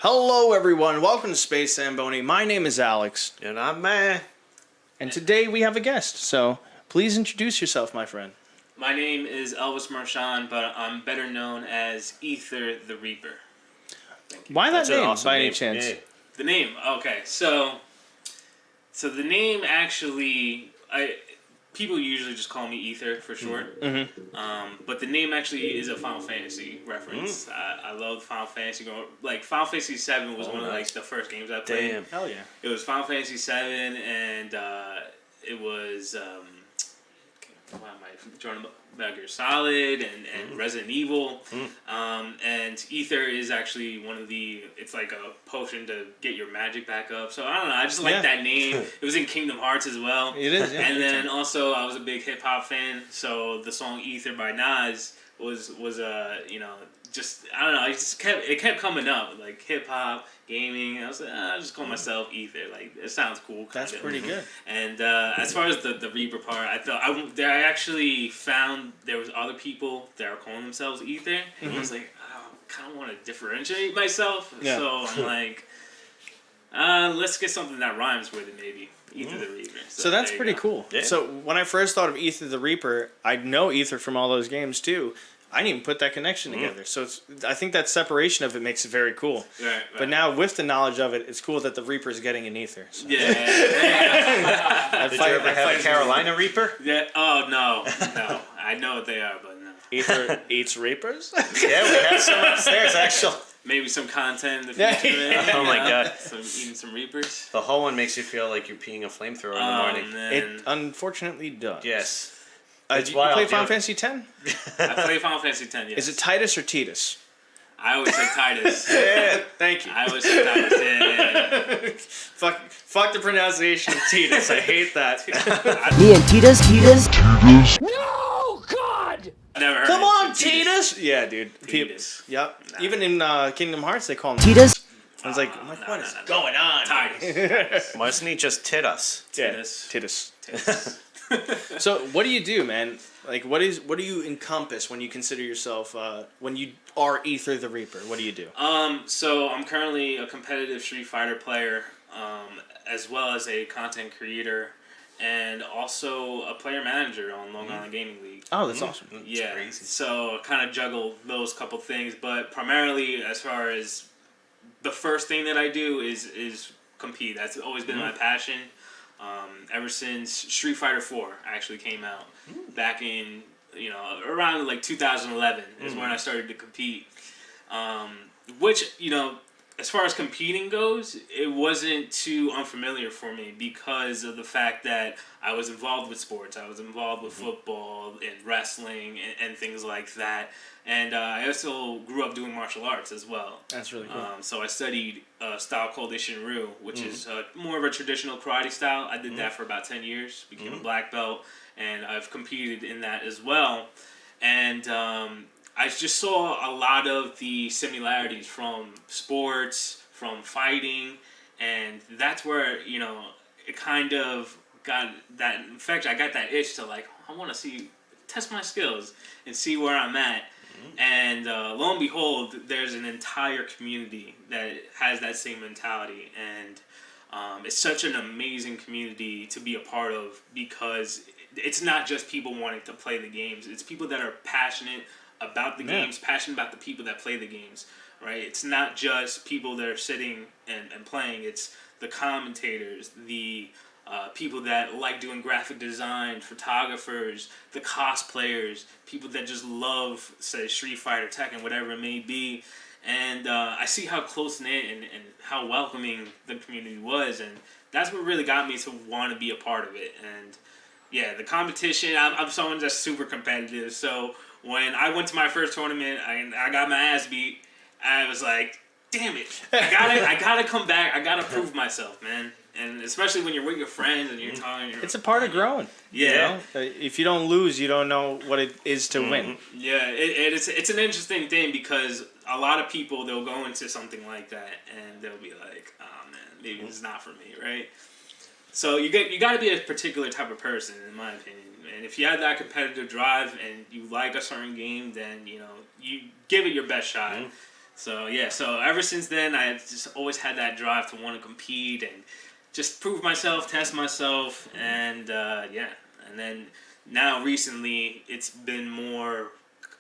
Hello, everyone. Welcome to Space Zambonie. My name is Alex. And I'm man. And today we have a guest. So please introduce yourself, my friend. My name is Elvis Marchand, but I'm better known as Ether the Reaper. Why that That's an name, awesome by any name. chance? Yeah. The name, okay. So the name actually, people usually just call me Ether for short. Mm-hmm. But the name actually is a Final Fantasy reference. I love Final Fantasy. Like Final Fantasy VII was one of like the first games I played. Damn. Hell yeah. It was Final Fantasy VII, and it was why am I drawing Metal Gear Solid and Resident Evil. And Ether is actually one of the. It's like a potion to get your magic back up. So I don't know. I just like that name. It was in Kingdom Hearts as well. It is. Yeah. And then also I was a big hip hop fan. So the song Ether by Nas was just I don't know. It kept coming up like hip hop. Gaming, I was like, I'll just call myself Ether. Like, it sounds cool. That's pretty good. And as far as the Reaper part, I actually found there was other people that are calling themselves Ether. And I was like, I kind of want to differentiate myself. Yeah. So I'm like, let's get something that rhymes with it, maybe. Ether the Reaper. So that's pretty cool. Yeah. So when I first thought of Ether the Reaper, I know Ether from all those games too. I didn't even put that connection together. So I think that separation of it makes it very cool. Right. But now with the knowledge of it, it's cool that the Reaper is getting an Ether. So. Yeah. Did you ever have a Carolina Reaper? Yeah. Oh, no. I know what they are, but no. Ether eats Reapers? Yeah, we have some upstairs, actually. Maybe some content in the future. Oh my god. Eating some Reapers. The whole one makes you feel like you're peeing a flamethrower in the morning. Man. It unfortunately does. Yes. You play Final Fantasy X? I play Final Fantasy X, yes. Is it Titus or Titus? I always say Titus. Yeah, thank you. I always say Titus, yeah. Fuck the pronunciation of Titus. I hate that. Me and Titus. No, God! Never heard Come it. on, Titus! Yeah, dude. Titus. Yep. Even in Kingdom Hearts, they call him Titus. I was like, what is going on? Titus. Why doesn't he just tit us? Yeah, Titus. Titus. So, what do you do, man? Like, what do you encompass when you consider yourself when you are Ether the Reaper? What do you do? So I'm currently a competitive Street Fighter player, as well as a content creator, and also a player manager on Long Island Gaming League. Oh, that's awesome. Yeah. crazy. So I kind of juggle those couple things, but primarily as far as the first thing that I do is compete. That's always been my passion. Ever since Street Fighter 4 actually came out back in, around like 2011 is when I started to compete. Which, as far as competing goes, it wasn't too unfamiliar for me because of the fact that I was involved with sports. I was involved with football and wrestling and things like that. And I also grew up doing martial arts as well. That's really cool. So I studied a style called Ishinryu, which is more of a traditional karate style. I did that for about 10 years, became a black belt, and I've competed in that as well. And I just saw a lot of the similarities from sports, from fighting, and that's where, it kind of got that, in fact, I got that itch to like, I want to test my skills and see where I'm at. And lo and behold, there's an entire community that has that same mentality, and it's such an amazing community to be a part of because it's not just people wanting to play the games. It's people that are passionate about the games, passionate about the people that play the games, right? It's not just people that are sitting and playing. It's the commentators, the people that like doing graphic design, photographers, the cosplayers, people that just love, say, Street Fighter, Tekken, whatever it may be. And I see how close-knit and how welcoming the community was, and that's what really got me to want to be a part of it. And yeah, the competition, I'm someone that's super competitive, so when I went to my first tournament and I got my ass beat, I was like, damn it, I gotta come back, I gotta prove myself, man. And especially when you're with your friends and you're talking. It's a part of growing. Yeah. If you don't lose, you don't know what it is to win. Yeah, it's an interesting thing because a lot of people, they'll go into something like that and they'll be like, oh man, maybe it's not for me, right? So you got to be a particular type of person, in my opinion. And if you have that competitive drive and you like a certain game, then you give it your best shot. So ever since then, I just always had that drive to want to compete and just prove myself, test myself, and and then now recently it's been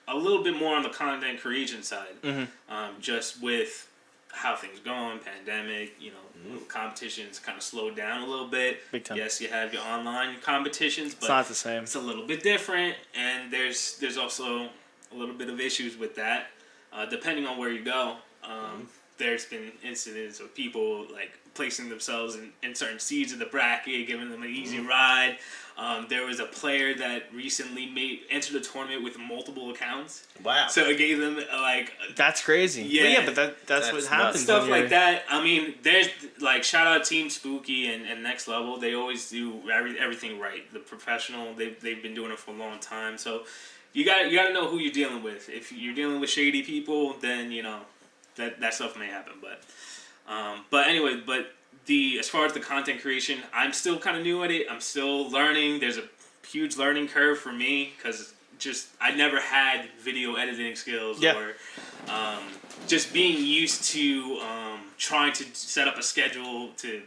a little bit more on the content creation side, just with how things going, pandemic, competitions kind of slowed down a little bit. Big time. Yes, you have your online competitions, but it's not the same. It's a little bit different, and there's also a little bit of issues with that, depending on where you go. There's been incidents of people like placing themselves in certain seeds of the bracket, giving them an easy ride. There was a player that recently entered a tournament with multiple accounts. Wow. So it gave them That's crazy. Yeah. But that's what nuts. happens. stuff like that. I mean, there's like shout out Team Spooky and Next Level. They always do everything right. The professional, they've been doing it for a long time. So you got to know who you're dealing with. If you're dealing with shady people, then that stuff may happen. But anyway, as far as the content creation, I'm still kind of new at it. I'm still learning. There's a huge learning curve for me because I never had video editing skills or just being used to trying to set up a schedule to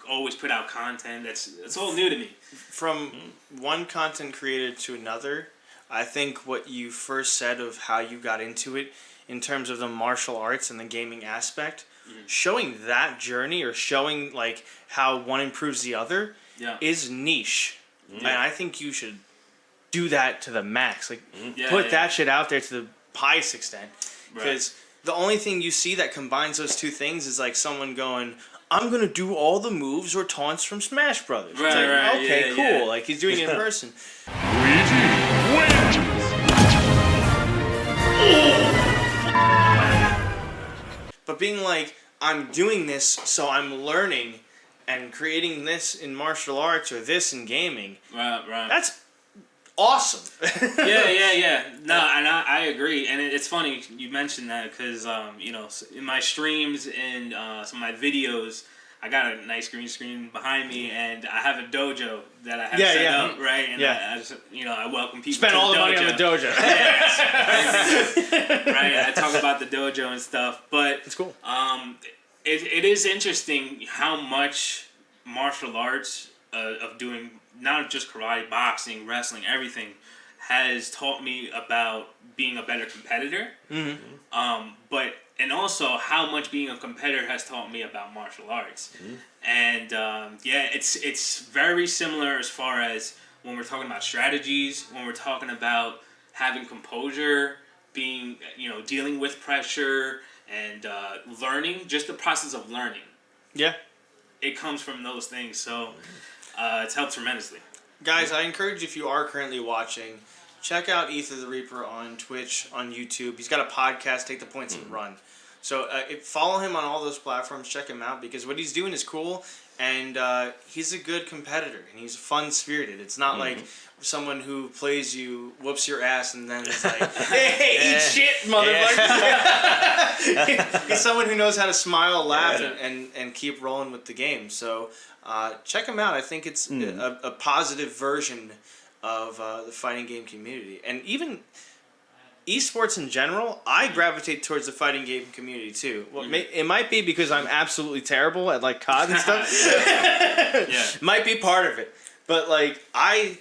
always put out content. That's all new to me. From one content creator to another, I think what you first said of how you got into it in terms of the martial arts and the gaming aspect, showing that journey or showing like how one improves the other is niche. And I think you should do that to the max. Like put that shit out there to the highest extent. Because the only thing you see that combines those two things is like someone going, I'm going to do all the moves or taunts from Smash Brothers. Right, okay, cool. Yeah. Like he's doing it in person. But being like, I'm doing this, so I'm learning and creating this in martial arts or this in gaming. Right. That's awesome. Yeah. No, and I agree. And it's funny you mentioned that because, in my streams and some of my videos, I got a nice green screen behind me, and I have a dojo that I have set up, right? And I just, I welcome people Spend to all the money on the dojo. Right? I talk about the dojo and stuff, but it's cool. It is interesting how much martial arts of doing not just karate, boxing, wrestling, everything has taught me about being a better competitor. And also how much being a competitor has taught me about martial arts. And it's very similar as far as when we're talking about strategies, when we're talking about having composure, being, dealing with pressure and learning, just the process of learning. Yeah. It comes from those things. So it's helped tremendously. Guys, I encourage you, if you are currently watching, check out Ether the Reaper on Twitch, on YouTube. He's got a podcast, Take the Points and Run. So follow him on all those platforms. Check him out because what he's doing is cool, and he's a good competitor, and he's fun-spirited. It's not like someone who plays you, whoops your ass, and then is like, hey, eat shit, motherfucker. He's someone who knows how to smile, laugh, and keep rolling with the game. So check him out. I think it's a positive version of the fighting game community. And even esports in general, I gravitate towards the fighting game community too. Well, it might be because I'm absolutely terrible at like COD and stuff. Might be part of it. But like, I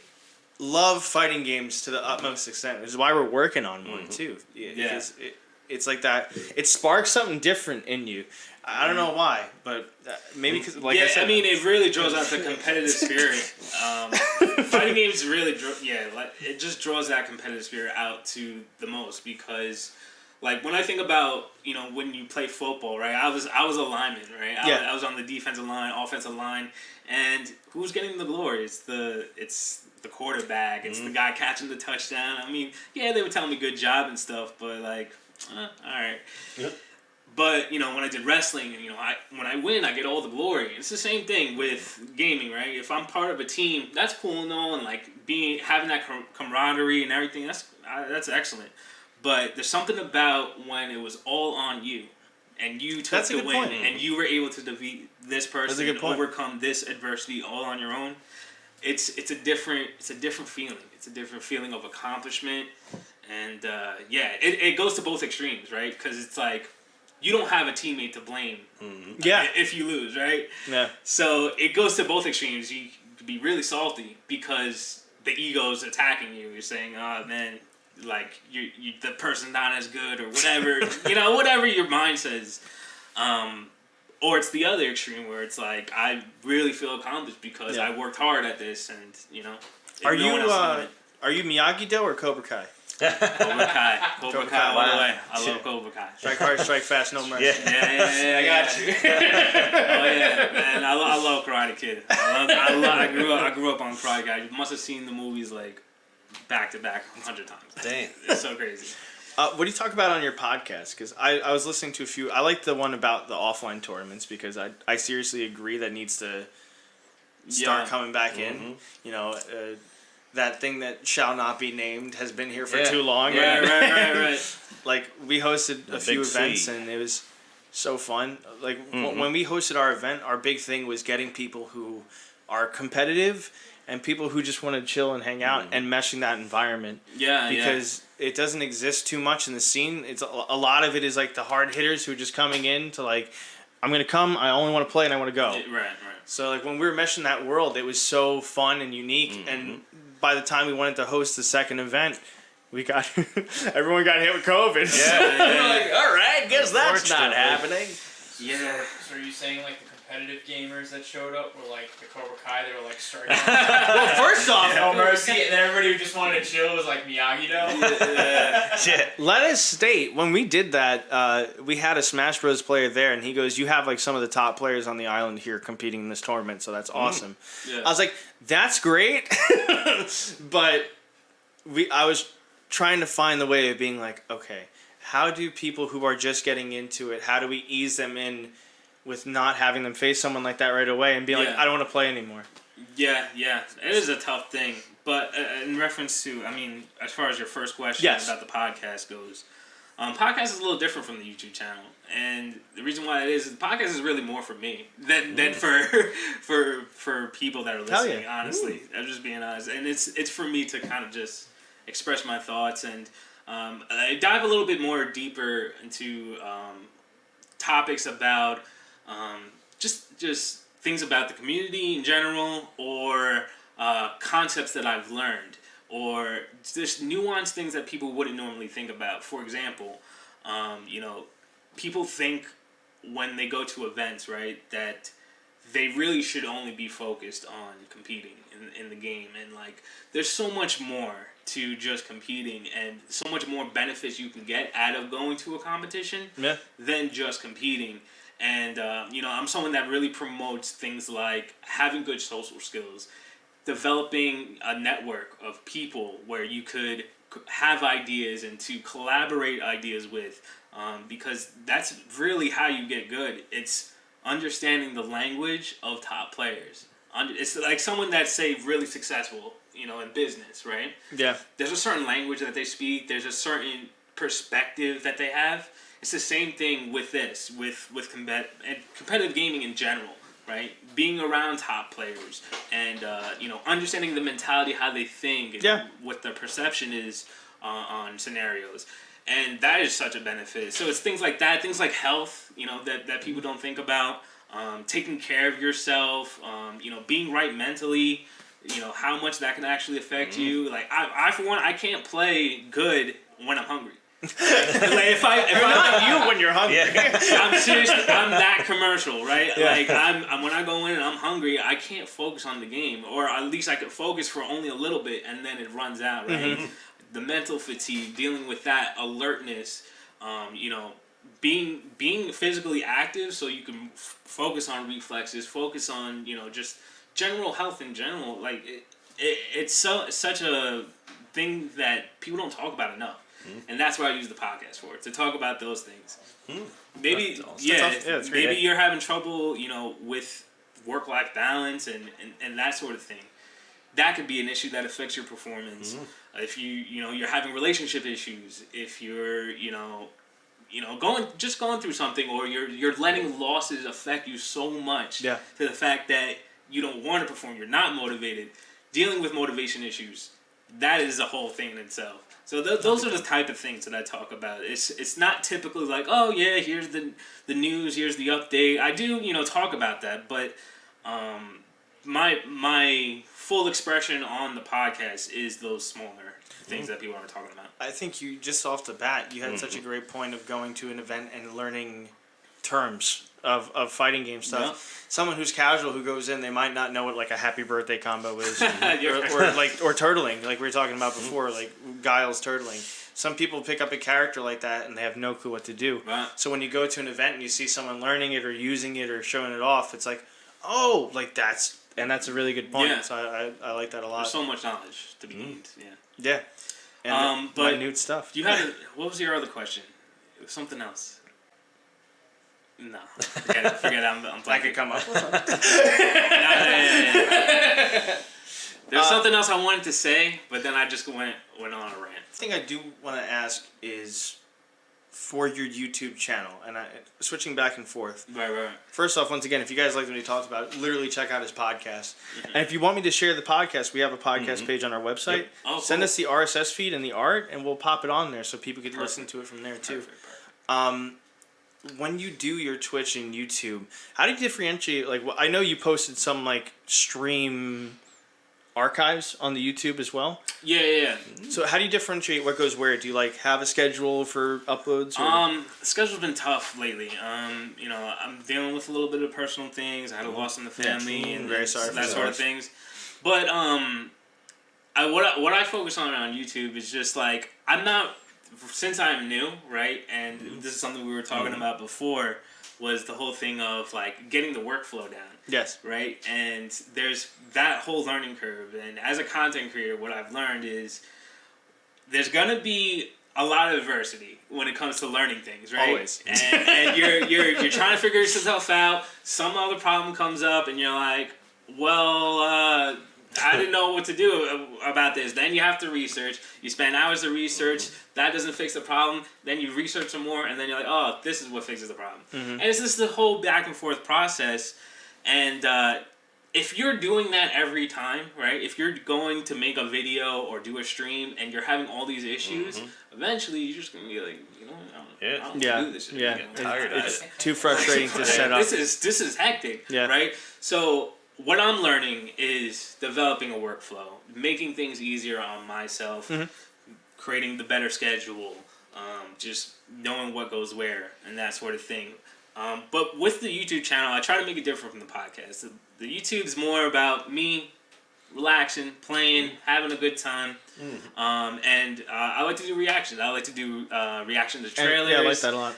love fighting games to the utmost extent, which is why we're working on one too. Because it's like that. It sparks something different in you. I don't know why, but maybe because, like I said, I mean, it really draws out the competitive spirit. Fighting games really, it just draws that competitive spirit out to the most because, like, when I think about, when you play football, right? I was a lineman, right? I was on the defensive line, offensive line, and who's getting the glory? It's the quarterback. It's the guy catching the touchdown. I mean, they were telling me good job and stuff, but like, all right. Yep. But, when I did wrestling, when I win, I get all the glory. It's the same thing with gaming, right? If I'm part of a team, that's cool and all, and like having that camaraderie and everything, that's excellent. But there's something about when it was all on you, and you took the win, and you were able to defeat this person and overcome this adversity all on your own. It's a different feeling. It's a different feeling of accomplishment, and it goes to both extremes, right? Because it's like, you don't have a teammate to blame if you lose, right? Yeah. So it goes to both extremes. You could be really salty because the ego's attacking you. You're saying, oh, man, like, you the person's not as good or whatever. Whatever your mind says. Or it's the other extreme where it's like, I really feel accomplished because I worked hard at this and, Are you Miyagi-Do or Cobra Kai? Cobra Kai all the way. I love Cobra Kai. Strike hard, strike fast, no mercy. Yeah, I got you. Oh yeah, man, I love Karate Kid. I grew up on Karate Kid. You must have seen the movies like back to back 100 times. Dang, it's so crazy. What do you talk about on your podcast? Because I was listening to a few. I like the one about the offline tournaments because I seriously agree that needs to start coming back in. That thing that shall not be named has been here for too long. Yeah, right. Like, we hosted a few events, and it was so fun. Like, when we hosted our event, our big thing was getting people who are competitive and people who just want to chill and hang out and meshing that environment. Yeah, because it doesn't exist too much in the scene. It's a lot of it is, like, the hard hitters who are just coming in to, like, I'm going to come, I only want to play, and I want to go. Right. So, like, when we were meshing that world, it was so fun and unique, and by the time we wanted to host the second event, everyone got hit with COVID. Yeah. We're like, all right, guess that's not happening. Yeah. So are you saying like the competitive gamers that showed up were like the Cobra Kai? They were like starting. Well, first off, No mercy, and then everybody who just wanted to chill was like Miyagi-Do. Let us state, when we did that, we had a Smash Bros. Player there, and he goes, you have like some of the top players on the island here competing in this tournament, so that's awesome. Yeah. I was like, that's great, but I was trying to find the way of being like, okay, how do people who are just getting into it, how do we ease them in with not having them face someone like that right away and be like, I don't want to play anymore? Yeah. It is a tough thing. But in reference to, as far as your first question about the podcast goes, podcast is a little different from the YouTube channel. And the reason why it is the podcast is really more for me than for people that are listening, honestly. I'm just being honest. And it's for me to kind of just express my thoughts and I dive a little bit more deeper into topics about just things about the community in general, or concepts that I've learned, or just nuanced things that people wouldn't normally think about. For example, people think when they go to events, right, that they really should only be focused on competing in the game, and like there's so much more to just competing and so much more benefits you can get out of going to a competition than just competing. And I'm someone that really promotes things like having good social skills, developing a network of people where you could have ideas and to collaborate ideas with, because that's really how you get good. It's understanding the language of top players. It's like someone that's, say, really successful, in business, right? Yeah. There's a certain language that they speak. There's a certain perspective that they have. It's the same thing with this, with competitive gaming in general, right? Being around top players and, understanding the mentality, how they think, and what their perception is on scenarios. And that is such a benefit. So it's things like that, things like health, that people don't think about. Taking care of yourself, being right mentally, how much that can actually affect you. Like I for one, I can't play good when I'm hungry. Like if not you when you're hungry. I'm serious. I'm that commercial, right? Yeah. Like I'm when I go in and I'm hungry, I can't focus on the game, or at least I could focus for only a little bit, and then it runs out, right? Mm-hmm. The mental fatigue, dealing with that, alertness, being physically active so you can focus on reflexes, focus on just general health in general. Like it's such a thing that people don't talk about enough, and that's what I use the podcast for, to talk about those things. Maybe maybe you're having trouble with work-life balance and that sort of thing. That could be an issue that affects your performance. If you're having relationship issues, if you're going through something, or you're letting losses affect you so much to the fact that you don't want to perform, you're not motivated, dealing with motivation issues. that is a whole thing in itself. So those are the type of things that I talk about. It's not typically like, oh yeah, here's the news, here's the update. I do talk about that, but my full expression on the podcast is those smaller things that people aren't talking about. I think you just off the bat, you had such a great point of going to an event and learning terms of fighting game stuff. Yeah. Someone who's casual who goes in, they might not know what like a happy birthday combo is, or turtling, like we were talking about before, like Guile's turtling. Some people pick up a character like that and they have no clue what to do. Right. So when you go to an event and you see someone learning it or using it or showing it off, it's like, oh, like that's a really good point. Yeah. So I like that a lot. There's so much knowledge to be gained. Yeah. And but minute stuff. You had what was your other question? It was something else. No, forget it. I'm I blanking. could come up with something. There's something else I wanted to say, but then I just went on a rant. The thing I do want to ask is for your YouTube channel, and switching back and forth. Right. First off, once again, if you guys liked what he talked about, literally check out his podcast. And if you want me to share the podcast, we have a podcast page on our website. Yep. Oh, Send cool. us the RSS feed and the art, and we'll pop it on there so people can listen to it from there too. Perfect. When you do your Twitch and YouTube, how do you differentiate? Like, I know you posted some like stream archives on the YouTube as well. Yeah. So how do you differentiate what goes where? Do you like have a schedule for uploads? Or? The schedule's been tough lately. I'm dealing with a little bit of personal things. I had a loss in the family and very sorry for that sort of things. But what I focus on YouTube is just like since I'm new, right? And this is something we were talking about before, was the whole thing of like getting the workflow down. Yes. Right? And there's that whole learning curve. And as a content creator, what I've learned is there's going to be a lot of adversity when it comes to learning things, right? Always. And you're trying to figure yourself out. Some other problem comes up and you're like, well, I didn't know what to do about this. Then you have to research. You spend hours to research. That doesn't fix the problem. Then you research some more, and then you're like, oh, this is what fixes the problem. And it's just the whole back and forth process. And if you're doing that every time, right? If you're going to make a video or do a stream and you're having all these issues, eventually you're just going to be like, I don't do this shit. Yeah. It's too frustrating to set up. This is hectic, right? So what I'm learning is developing a workflow, making things easier on myself, creating the better schedule, just knowing what goes where and that sort of thing. But with the YouTube channel, I try to make it different from the podcast. The YouTube's more about me relaxing, playing, having a good time. And I like to do reactions. I like to do reactions to trailers. Yeah, I like that a lot.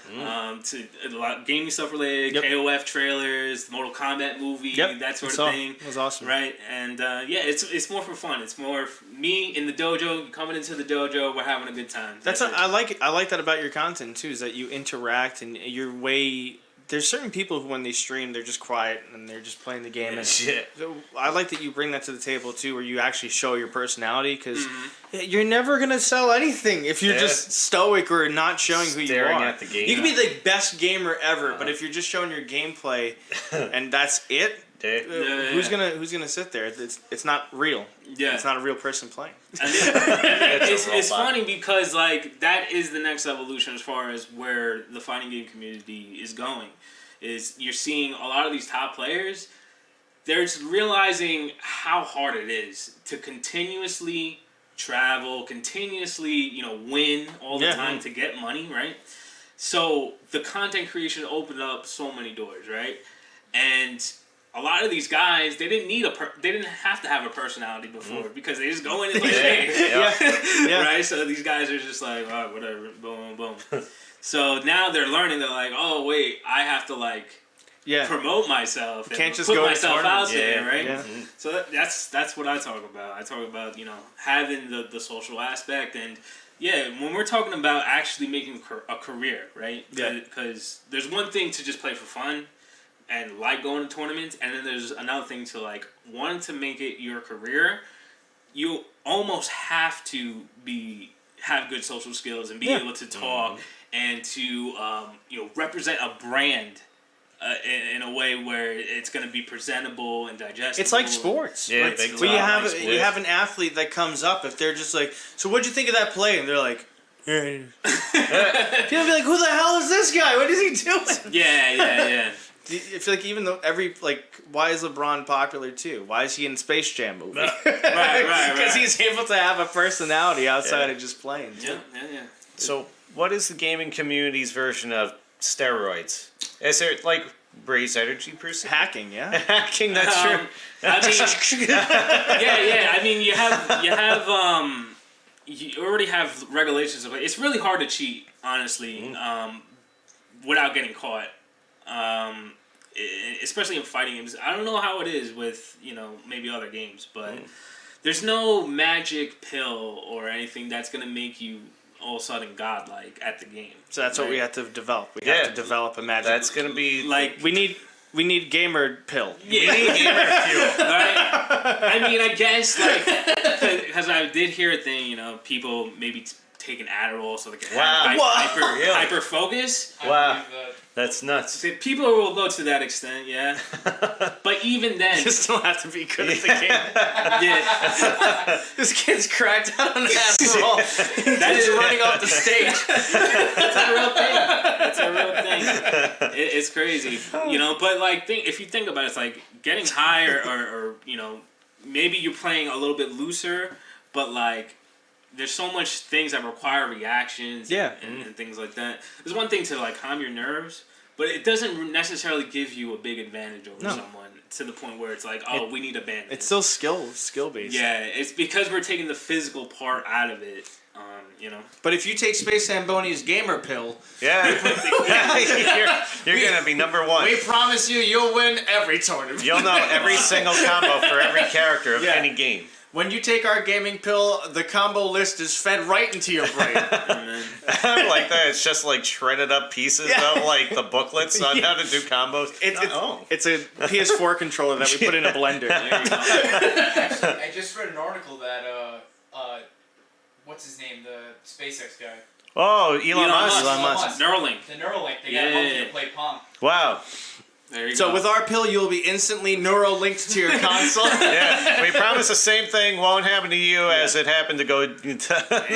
To a lot of gaming stuff related, KOF trailers, Mortal Kombat movie, that sort of thing. It was awesome. Right? And it's more for fun. It's more me in the dojo, coming into the dojo, we're having a good time. I like that about your content too, is that you interact and you're way. There's certain people who, when they stream, they're just quiet and they're just playing the game. So I like that you bring that to the table too, where you actually show your personality, because you're never gonna sell anything if you're just stoic or not showing who you are. At the game. You can be the best gamer ever, but if you're just showing your gameplay and that's it, who's gonna sit there? It's not real. Yeah, it's not a real person playing. It's funny because like that is the next evolution as far as where the fighting game community is going. Is you're seeing a lot of these top players, they're just realizing how hard it is to continuously travel, continuously win all the time to get money, right? So the content creation opened up so many doors, right? And a lot of these guys, they didn't have to have a personality before because they just go in and play the game. Right? So these guys are just like, all right, whatever, boom, boom. So now they're learning. They're like, oh wait, I have to promote myself. Can't just put go myself out there, right? Yeah. So that's what I talk about. I talk about having the social aspect and. Yeah, when we're talking about actually making a career, right? Because there's one thing to just play for fun and like going to tournaments, and then there's another thing to like wanting to make it your career. You almost have to have good social skills and be able to talk and to represent a brand in a way where it's going to be presentable and digestible. It's like sports. Yeah, Like, big when you time. have Like you have an athlete that comes up, if they're just like, so what'd you think of that play? And they're like, yeah. People be like, who the hell is this guy? What is he doing? Yeah. I feel like even though why is LeBron popular too? Why is he in Space Jam movie? Right. Because he's able to have a personality outside of just playing. Too. Yeah. So, what is the gaming community's version of steroids? Is there like Raze energy per se? Hacking, yeah. Hacking, that's true. I mean, yeah. I mean, you already have regulations of it. It's really hard to cheat, honestly, without getting caught. Especially in fighting games. I don't know how it is with, maybe other games, but there's no magic pill or anything that's going to make you all of a sudden godlike at the game. So that's what we have to develop. We have to develop a magic. That's going to be like we need gamer pill. Yeah, we need gamer fuel. Right? I mean, I guess because I did hear a thing, people maybe taking Adderall so they can have hyper focus. Wow. That's nuts. People will go to that extent, yeah. But even then, You still have to be good at the game. yeah. This kid's cracked out on Adderall. That is running off the stage. That's a real thing. That's a real thing. It's crazy, But if you think about it, it's like getting high or maybe you're playing a little bit looser, but there's so much things that require reactions and things like that. There's one thing to calm your nerves, but it doesn't necessarily give you a big advantage over someone to the point where it's we need to ban this. It's still skill based. Yeah, it's because we're taking the physical part out of it, But if you take Space Zambonie's gamer pill, you're gonna be number one. we promise you'll win every tournament. You'll know every single combo for every character of any game. When you take our gaming pill, the combo list is fed right into your brain. I like that. It's just shredded up pieces of the booklets on how to do combos. It's a PS4 controller that we put in a blender. Actually, I just read an article that what's his name, the SpaceX guy. Oh, Elon Musk. Neuralink. The Neuralink. They got him home to play Pong. Wow. There you So go. with our pill, you'll be instantly neuro-linked to your console. Yeah, we promise the same thing won't happen to you as it happened to go to that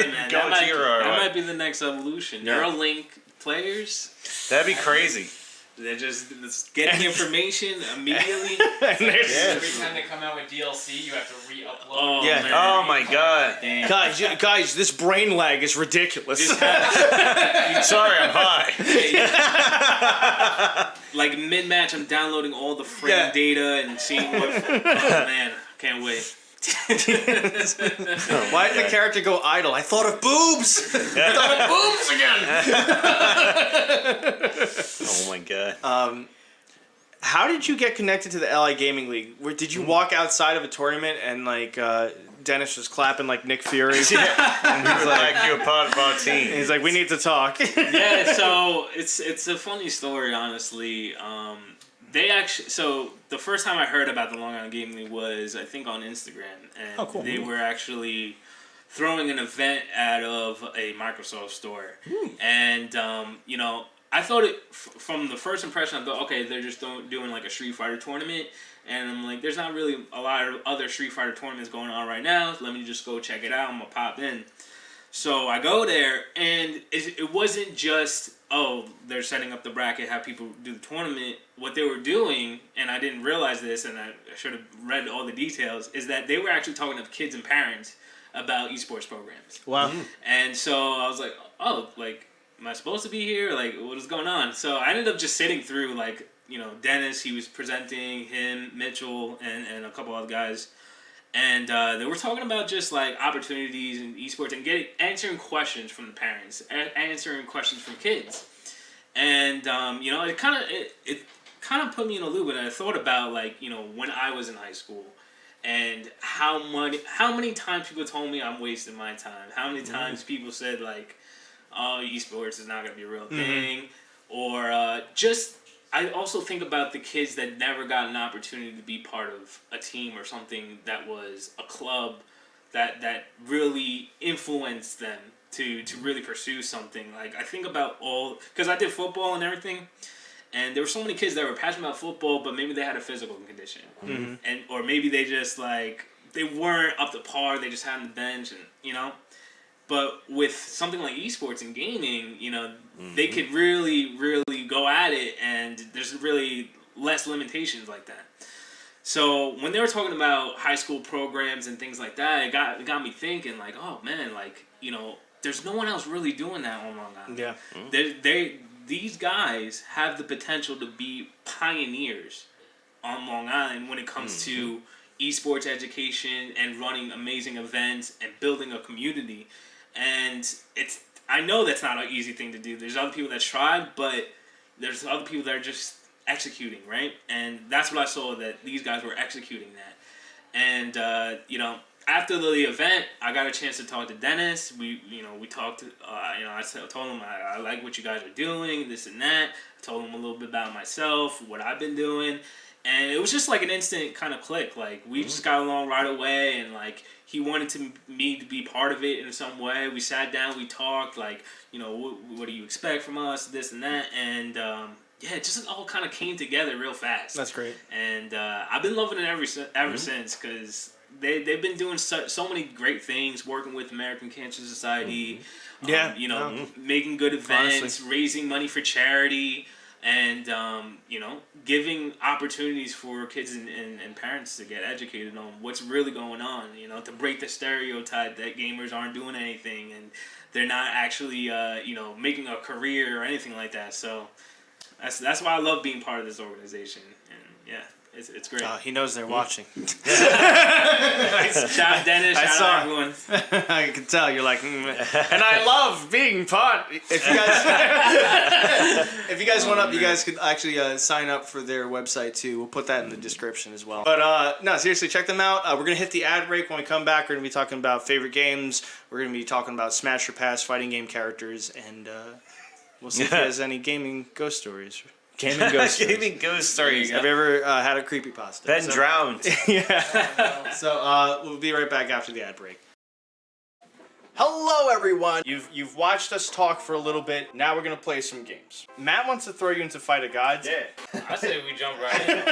might be the next evolution. Yeah. Neuralink players. That'd be crazy. They're just getting information immediately. Every time they come out with DLC, you have to re-upload. Oh, Yeah. man. Oh my god. Damn. Guys, this brain lag is ridiculous. Sorry, I'm high. Mid-match, I'm downloading all the frame data and seeing what... Oh, man. Can't wait. Why did the character go idle? I thought of boobs! I thought of boobs again! Oh my god. How did you get connected to the LI Gaming League? Did you walk outside of a tournament and Dennis was clapping like Nick Fury? And he's like, you're part of our team. And he's like, we need to talk. Yeah, so it's a funny story, honestly. So the first time I heard about the Long Island Gaming League was, I think, on Instagram. And cool. They were actually throwing an event out of a Microsoft store. And, I thought from the first impression, I thought, okay, they're just doing a Street Fighter tournament. And I'm like, there's not really a lot of other Street Fighter tournaments going on right now. Let me just go check it out. I'm going to pop in. So I go there, and it wasn't just, they're setting up the bracket, have people do the tournament. What they were doing, and I didn't realize this, and I should have read all the details, is that they were actually talking to kids and parents about esports programs. Wow. And so I was like, am I supposed to be here? What is going on? So I ended up just sitting through, Dennis, he was presenting, him, Mitchell, and a couple other guys. And they were talking about just opportunities in esports and answering questions from the parents, answering questions from kids, and it kind of put me in a loop. And I thought about when I was in high school, and how many times people told me I'm wasting my time. How many times people said esports is not gonna be a real thing, or just. I also think about the kids that never got an opportunity to be part of a team or something that was a club that really influenced them to really pursue something. I think about because I did football and everything, And there were so many kids that were passionate about football, but maybe they had a physical condition, and or maybe they just like they weren't up to par. They just had on the bench, and you know. But with something like esports and gaming, you know, they could really, really go at it, and there's really less limitations like that. So when they were talking about high school programs and things like that, it got me thinking, like, oh man, like, you know, there's no one else really doing that on Long Island. Yeah. These guys have the potential to be pioneers on Long Island when it comes to esports education and running amazing events and building a community. And I know that's not an easy thing to do. There's other people that tried, but there's other people that are just executing, right? And that's what I saw, that these guys were executing that. And you know, after the event, I got a chance to talk to Dennis. We talked. You know, I told him I like what you guys are doing, this and that. I told him a little bit about myself, what I've been doing, and it was just like an instant kind of click. Like we just got along right away, and like he wanted me to be part of it in some way. We sat down, we talked, like, you know, what do you expect from us, this and that, and yeah, it just all kind of came together real fast. That's great. And I've been loving it ever since, because they've been doing so many great things, working with American Cancer Society, you know, making good events, honestly, raising money for charity, and you know, giving opportunities for kids and parents to get educated on what's really going on, you know, to break the stereotype that gamers aren't doing anything and they're not actually you know, making a career or anything like that. So that's why I love being part of this organization. And yeah, it's great. He knows they're watching. Shout out Dennis, shout out everyone. I can tell you're like, and I love being part. If you guys want up, you guys could actually sign up for their website too. We'll put that in the description as well. But no, seriously, check them out. We're gonna hit the ad break. When we come back, we're gonna be talking about favorite games. We're gonna be talking about Smash or Pass fighting game characters, and we'll see if he has any gaming ghost stories. Gaming ghost stories. Gaming ghost stories. Have you ever had a creepypasta? Ben drowned. Yeah. So we'll be right back after the ad break. Hello, everyone. You've watched us talk for a little bit. Now we're gonna play some games. Matt wants to throw you into Fight of Gods. Yeah. I say we jump right in.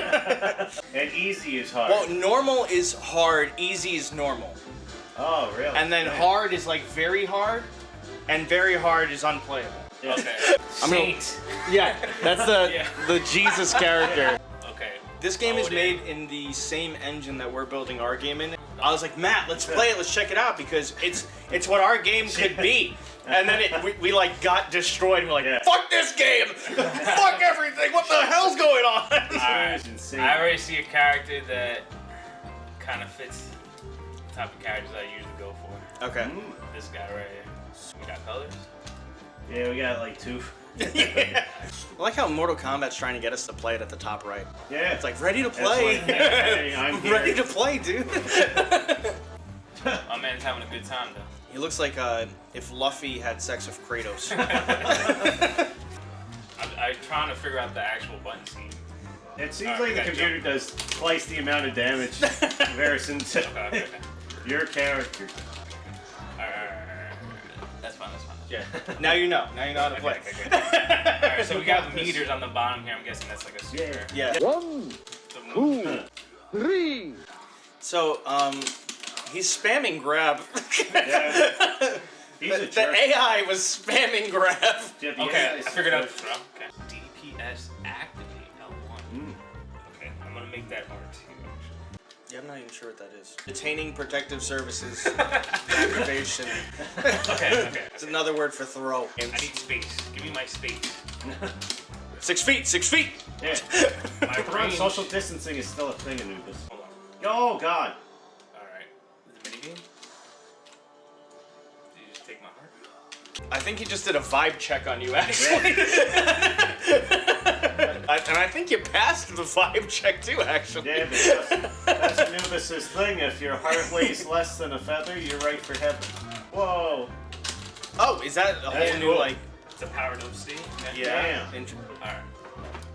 And easy is hard. Well, normal is hard. Easy is normal. Oh, really? And then hard is like very hard, and very hard is unplayable. Yeah. Okay. Saint. Yeah, that's the Jesus character. Okay. This game is made in the same engine that we're building our game in. I was like, Matt, let's play it, let's check it out, because it's what our game could be. And then we like got destroyed. We're like, fuck this game! Fuck everything! What the hell's going on? Alright. I already see a character that kind of fits the type of characters I usually go for. Okay. This guy right here. We got colors? Yeah, we got like 2. Yeah. I like how Mortal Kombat's trying to get us to play it at the top right. Yeah. It's like, ready to play. Hey, I'm here. Ready to play, dude. My man's having a good time though. He looks like if Luffy had sex with Kratos. I'm trying to figure out the actual button scheme. It seems Alright, like we the gotta computer does twice the amount of damage in comparison to Okay. your character. Alright. That's fine. Yeah. Now you know. Now you know how to play. Okay. Alright, so we got meters on the bottom here. I'm guessing that's like a super. Yeah. 1, 2, 3. So, he's spamming grab. Yeah. He's a The jerk. AI was spamming grab. Yeah, the Okay, AI I is figured out the so throw. Okay. DPS activate L1. Okay, I'm gonna make that R2 actually. Yeah, I'm not even sure what that is. Detaining protective services activation. Okay. It's another word for throw. I need space. Give me my space. 6 feet. 6 feet. Yeah. My brain. Social distancing is still a thing in Anubis. Hold on. Oh, God. Alright. The minigame? Did you just take my heart? I think he just did a vibe check on you, actually. And I think you passed the vibe check too, actually. Yeah, because that's Anubis' thing. If your heart weighs less than a feather, you're right for heaven. Whoa. Oh, is that a That's whole new cool. like? It's a powered up state. Yeah. Damn. Alright.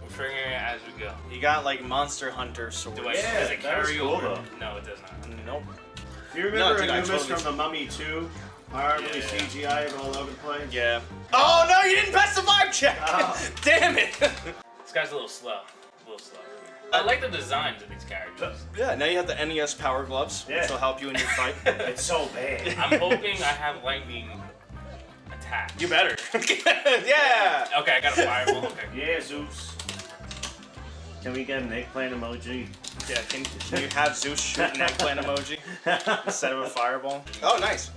We're figuring it as we go. You got like Monster Hunter sword. Do I, Yeah, does it that was carry cool, over? though. No, it does not. Nope. Do you remember dude, I Anubis totally- from The Mummy 2? Horribly Yeah. CGI all over the place? Yeah. Oh no, you didn't pass the vibe check. Oh. Damn it. It's guy's a little slow. I like the designs of these characters. Yeah, now you have the NES Power Gloves, which will help you in your fight. It's so bad. I'm hoping I have lightning attack. You better. Yeah! Okay, I got a fireball. Okay. Yeah, Zeus. Can we get an eggplant emoji? Yeah, can you have Zeus shoot an eggplant emoji instead of a fireball? Oh, nice.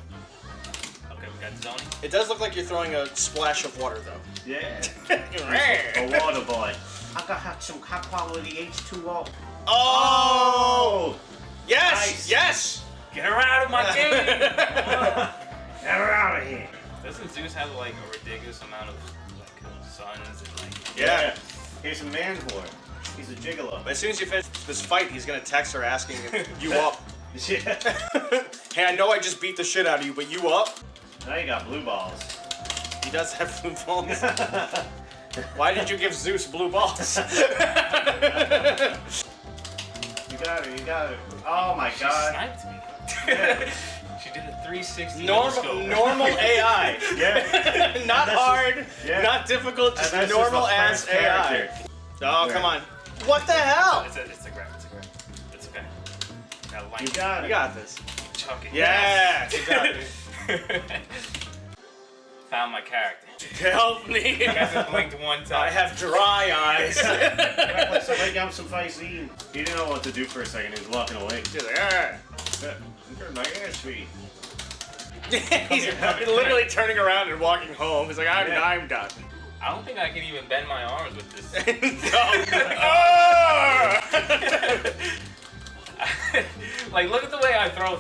Okay, we got Zoni. It does look like you're throwing a splash of water, though. Yeah. A water boy. I got some high quality H2O. Oh! Yes! Nice. Yes! Get her out of my game! Get her out of here. Doesn't Zeus have like a ridiculous amount of like sons and like? Yeah. Here's a man whore. He's a gigolo. As soon as you finish this fight, he's gonna text her asking if you up. Yeah. Hey, I know I just beat the shit out of you, but you up? Now you got blue balls. He does have blue balls. Why did you give Zeus blue balls? You got her, you got her. Oh my She god. sniped me. Yeah. She did a 360 Normal AI. Yeah. Not hard, Yeah. not difficult, just And that's normal the ass first AI. character. Oh, come on. What the hell? It's a grab. It's okay. Got light. You got You it. got this. Chuck it. Yeah, good job, dude. Found my character. Help me. You guys have blinked one time. I have dry eyes. Let's lay down some Visine. He didn't know what to do for a second. He was walking away. He's like, alright. You're my ass feet. He's literally turning around and walking home. He's like, I'm done. I don't think I can even bend my arms with this. Like, look at the way I throw.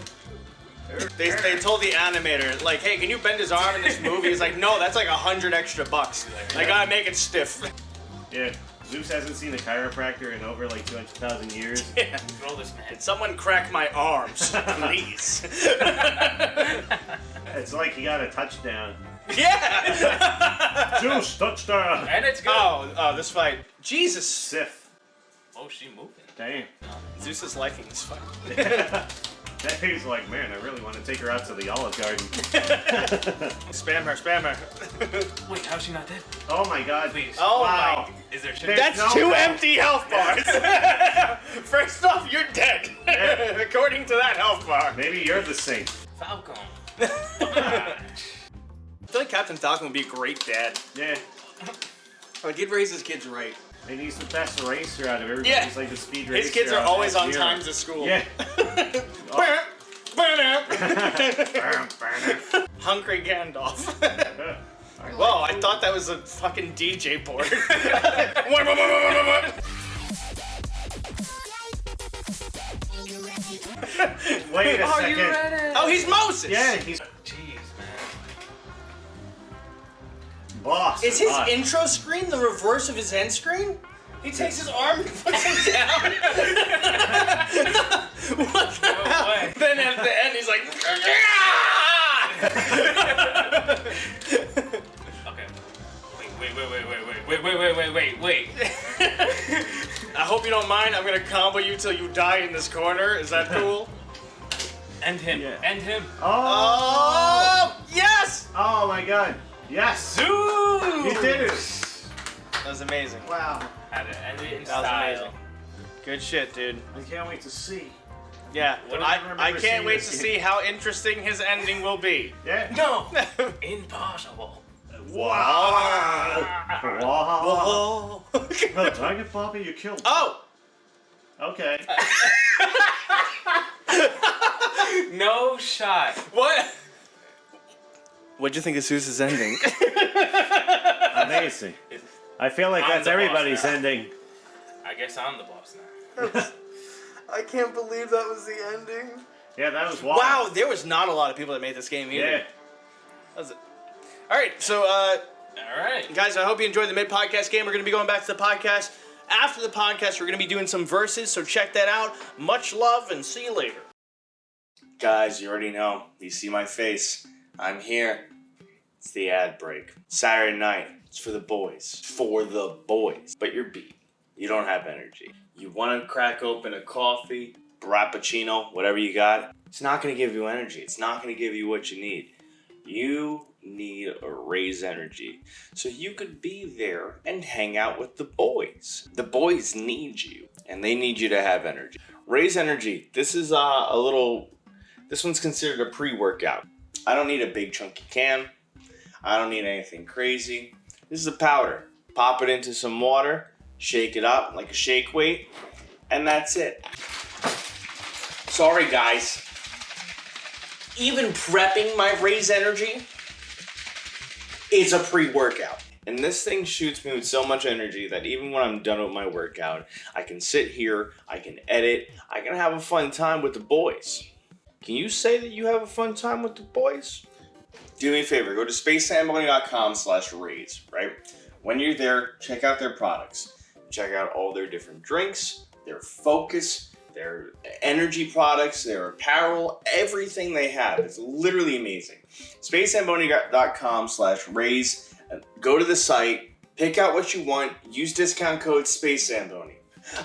They told the animator, like, hey, can you bend his arm in this movie? He's like, no, that's like $100 extra. I gotta make it stiff. Yeah. Zeus hasn't seen a chiropractor in over like 200,000 years. Yeah. Throw this man. Can someone crack my arms, please? It's like he got a touchdown. Yeah! Zeus, touchdown! And it's good. Oh, this fight. Jesus. Sif. Oh, she moving. Damn. Zeus is liking this fight. That dude's like, man, I really want to take her out to the Olive Garden. Spam her. Wait, how's she not dead? Oh my god. Please. Oh Wow. Is there shit? There's That's no 2 way. empty health bars. First off, you're dead. Yeah. According to that health bar. Maybe you're the saint. Falcon. I feel like Captain Falcon would be a great dad. Yeah. Like, he'd raise his kids right. And he's the best racer out of everybody. Yeah. He's like the speed racer. His kids are out of always on F-Zero. time to school. Yeah. Hungry Gandalf. Whoa, I thought that was a fucking DJ board. Wait a Are you second. ready? Oh, he's Moses. Yeah, he's Jeez, man. boss. Is his boss. intro screen the reverse of his end screen? He takes his arm and puts him down. What the hell? way. Then at the end, he's like, Okay. Wait. I hope you don't mind. I'm gonna combo you till you die in this corner. Is that cool? End him. Yeah. End him. Oh, yes! Oh my god. Yes. Dude! He did it. That was amazing. Wow. Had to end it in That was style. amazing. Good shit, dude. I can't wait to see. Yeah, What I remember can't seeing wait this to game. see how interesting his ending will be. Yeah. No! Impossible. Wow. Wow. Oh. No, dang it, Bobby, you killed. Oh! Okay. No shot. What? What'd you think of Zeus's ending? Amazing. I feel like I'm that's the boss everybody's now. ending. I guess I'm the boss now. I can't believe that was the ending. Yeah, that was wild. Wow, there was not a lot of people that made this game either. Yeah. That was it. All right, so Alright. guys, I hope you enjoyed the mid-podcast game. We're going to be going back to the podcast. After the podcast, we're going to be doing some verses, so check that out. Much love, and see you later. Guys, you already know. You see my face. I'm here. It's the ad break. Saturday night. It's for the boys. For the boys. But you're beat. You don't have energy. You want to crack open a coffee, frappuccino, whatever you got. It's not going to give you energy. It's not going to give you what you need. You need a Raze energy so you could be there and hang out with the boys. The boys need you, and they need you to have energy. Raze energy. This is this one's considered a pre-workout. I don't need a big chunky can. I don't need anything crazy. This is a powder. Pop it into some water, shake it up like a shake weight, and that's it. Sorry guys. Even prepping my Raze energy is a pre-workout. And this thing shoots me with so much energy that even when I'm done with my workout, I can sit here, I can edit, I can have a fun time with the boys. Can you say that you have a fun time with the boys? Do me a favor, go to spacezambonie.com/Raze, right? When you're there, check out their products. Check out all their different drinks, their focus, their energy products, their apparel, everything they have. It's literally amazing. spacezambonie.com/Raze. Go to the site, pick out what you want, use discount code SpaceZamboni.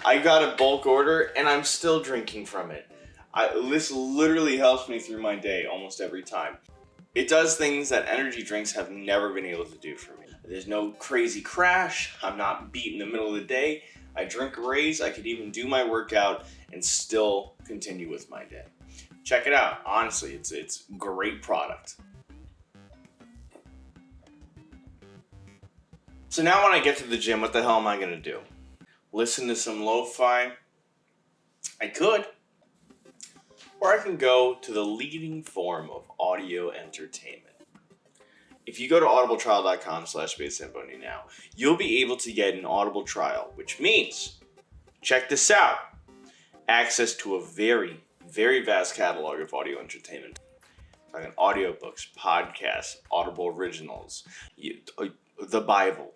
I got a bulk order and I'm still drinking from it. This literally helps me through my day almost every time. It does things that energy drinks have never been able to do for me. There's no crazy crash. I'm not beat in the middle of the day. I drink a Raze. I could even do my workout and still continue with my day. Check it out. Honestly, it's great product. So now when I get to the gym, what the hell am I going to do? Listen to some lo-fi? I could. Or I can go to the leading form of audio entertainment. If you go to audibletrial.com/SpaceZamboni now, you'll be able to get an Audible trial, which means, check this out, access to a very, very vast catalog of audio entertainment. Like audiobooks, podcasts, Audible originals, the Bible.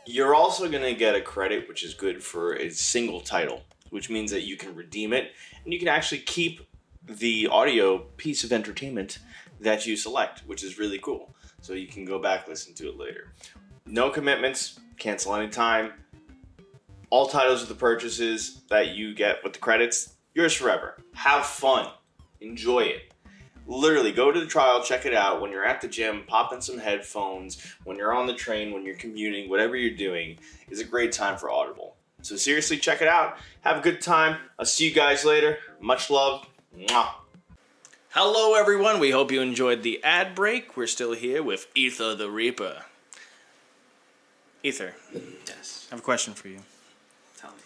You're also going to get a credit, which is good for a single title, which means that you can redeem it, and you can actually keep the audio piece of entertainment that you select, which is really cool. So you can go back, listen to it later. No commitments, cancel anytime. All titles of the purchases that you get with the credits, yours forever. Have fun. Enjoy it. Literally, go to the trial, check it out. When you're at the gym, pop in some headphones. When you're on the train, when you're commuting, whatever you're doing, is a great time for Audible. So seriously, check it out. Have a good time. I'll see you guys later. Much love. Mwah. Hello, everyone. We hope you enjoyed the ad break. We're still here with Ether the Reaper. Ether, Yes. I have a question for you. Tell me.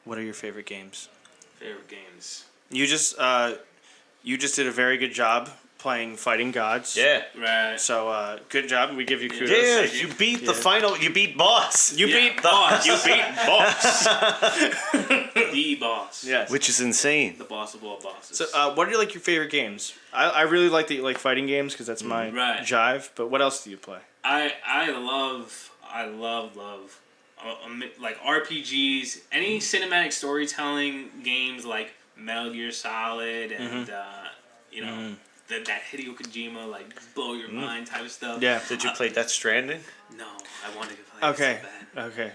What are your favorite games? Favorite games. You just did a very good job playing Fighting Gods. Yeah. Right. So good job. We give you kudos. Yeah, you beat the final. You beat boss. You beat boss. You beat boss. The boss. Yes. Which is insane. The boss of all bosses. So what are your favorite games? I really like that you like fighting games because that's my Right. jive. But what else do you play? I love like RPGs, any cinematic storytelling games like Metal Gear Solid and that Hideo Kojima like blow your mind type of stuff. Yeah. Did you play Death Stranding? No, I wanted to play Okay. it so bad. Okay.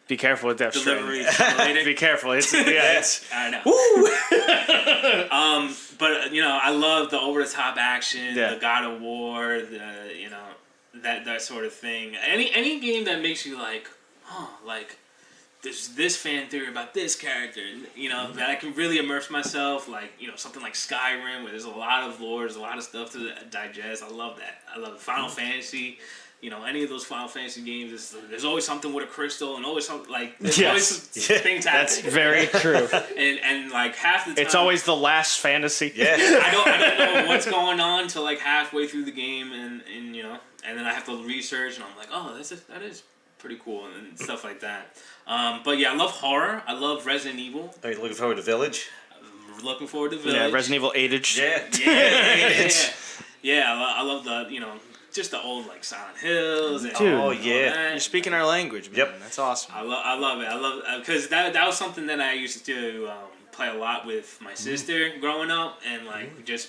Be careful with Death Delivery Stranding. Simulator. Be careful. It's it's. I know. But I love the over the top action, Yeah. the God of War, that sort of thing. Any game that makes you like, there's this fan theory about this character, that I can really immerse myself, like, something like Skyrim, where there's a lot of lore, there's a lot of stuff to digest. I love that. I love Final Fantasy. Any of those Final Fantasy games, there's always something with a crystal and always something, like, there's always things That's happening. very true. and like half the time... It's always the last fantasy. Yeah. I don't know what's going on till like halfway through the game, and then I have to research, and I'm like, oh, that is pretty cool, and stuff like that. But yeah, I love horror. I love Resident Evil. Are you looking forward to Village? I'm looking forward to Village. Yeah, Resident Evil 8-age. Yeah. I love the just the old like Silent Hills. And Dude. all yeah. that. You're speaking our language, man. Yep. That's awesome. I love it. Because that was something that I used to play a lot with my sister growing up, and like just.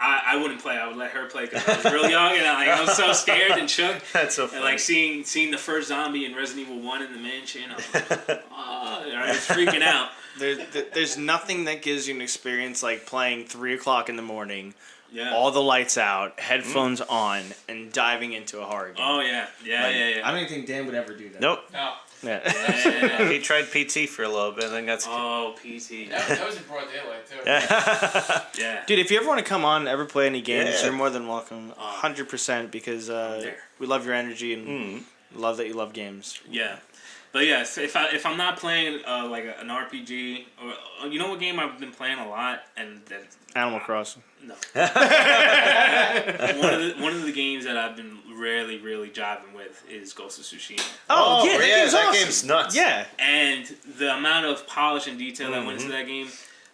I wouldn't play. I would let her play because I was real young, and I was so scared and shook. That's so funny. And like seeing the first zombie in Resident Evil 1 in the mansion, I was like, I was freaking out. There's nothing that gives you an experience like playing 3 o'clock in the morning Yeah. all the lights out, headphones on, and diving into a horror game. Oh yeah, yeah. I don't even think Dan would ever do that. Nope. No, Yeah. Yeah. He tried PT for a little bit, and then got scared. Oh, PT. that was in broad daylight too. Yeah. Dude, if you ever want to come on, ever play any games, Yeah. you're more than welcome. 100% because there. we love your energy and love that you love games. Yeah. But yeah, so if I'm not playing like an RPG or you know what game I've been playing a lot and that Animal Crossing. no one of the games that I've been really jiving with is Ghost of Tsushima. Oh, yeah, that awesome. game's nuts. Yeah. And the amount of polish and detail that went into that game.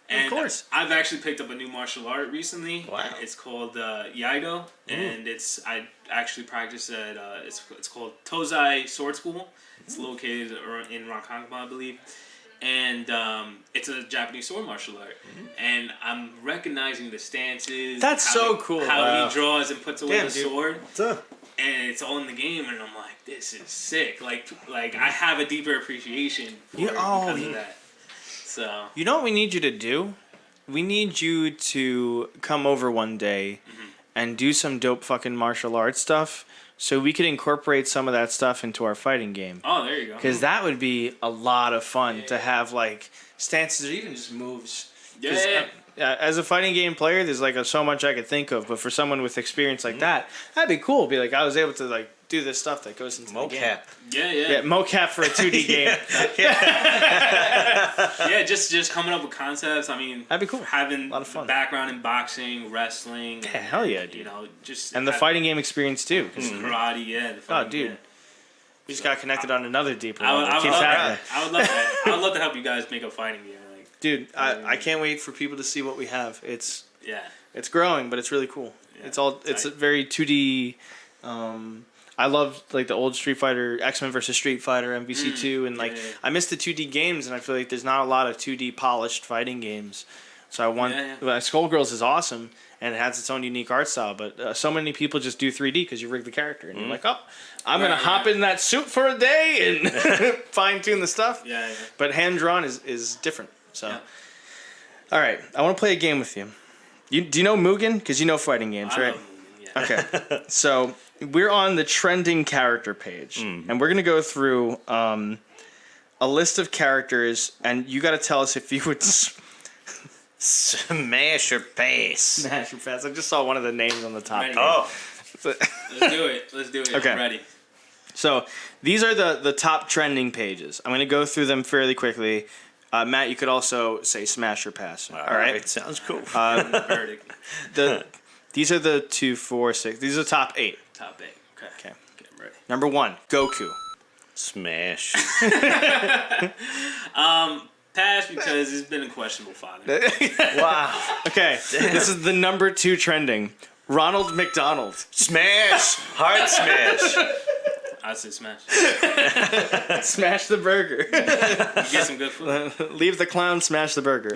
And course. I've actually picked up a new martial art recently. Wow. It's called Iaido, and I actually practice at it's called Tozai Sword School. It's located in Ronkonkoma, I believe, and it's a Japanese sword martial art. And I'm recognizing the stances. That's so cool. How Wow. he draws and puts away Damn, the dude. sword. And it's all in the game, and I'm like, this is sick. Like I have a deeper appreciation for it because of that. So You know what we need you to do? We need you to come over one day and do some dope fucking martial arts stuff so we could incorporate some of that stuff into our fighting game. oh, there you go. Because that would be a lot of fun to have like stances or even just moves. 'Cause, Yeah. as a fighting game player, there's like so much I could think of, but for someone with experience like that, that'd be cool. Be like, I was able to like do this stuff that goes into the game. Mocap. Yeah. Mocap for a 2D game. Yeah, just coming up with concepts. I mean, That'd be cool. Having A lot of fun. background in boxing, wrestling. Yeah, hell yeah, dude. You know, just And the fighting game experience too. 'Cause karate. Yeah. The Oh, fighting, dude. yeah. we just got connected on another deeper I level. would Keeps love happening. that. I would love that. I would love to help you guys make a fighting game. Like, Dude, I can't wait for people to see what we have. It's yeah. growing, but it's really cool. Yeah. It's Tight. a very 2D. I love like the old Street Fighter, X-Men versus Street Fighter, MVC2, and like yeah. I miss the 2D games, and I feel like there's not a lot of 2D polished fighting games. So I want Skullgirls is awesome and it has its own unique art style, but so many people just do 3D because you rig the character and you're like, oh, I'm gonna hop in that suit for a day and fine tune the stuff. Yeah. But hand drawn is different. So, Yeah. all right, I want to play a game with you. Do you know Mugen? Because you know fighting games, I right? love Mugen, yeah. Okay, so we're on the trending character page, and we're gonna go through a list of characters, and you got to tell us if you would Smash or pass. smash your pass. I just saw one of the names on the top. Ready. Oh, Let's do it. Okay. I'm ready. So these are the top trending pages. I'm gonna go through them fairly quickly. Matt, you could also say smash or pass. All right. Sounds cool. Verdict. These are the 2, 4, 6. These are the top 8. Top 8. Okay. Okay. I'm ready. Number 1, Goku. Smash. Pass because he's been a questionable father. Wow. Okay, this is the number 2 trending. Ronald McDonald. Smash. Hard smash. I'd say smash. Smash the burger. You get some good food. Leave the clown, smash the burger.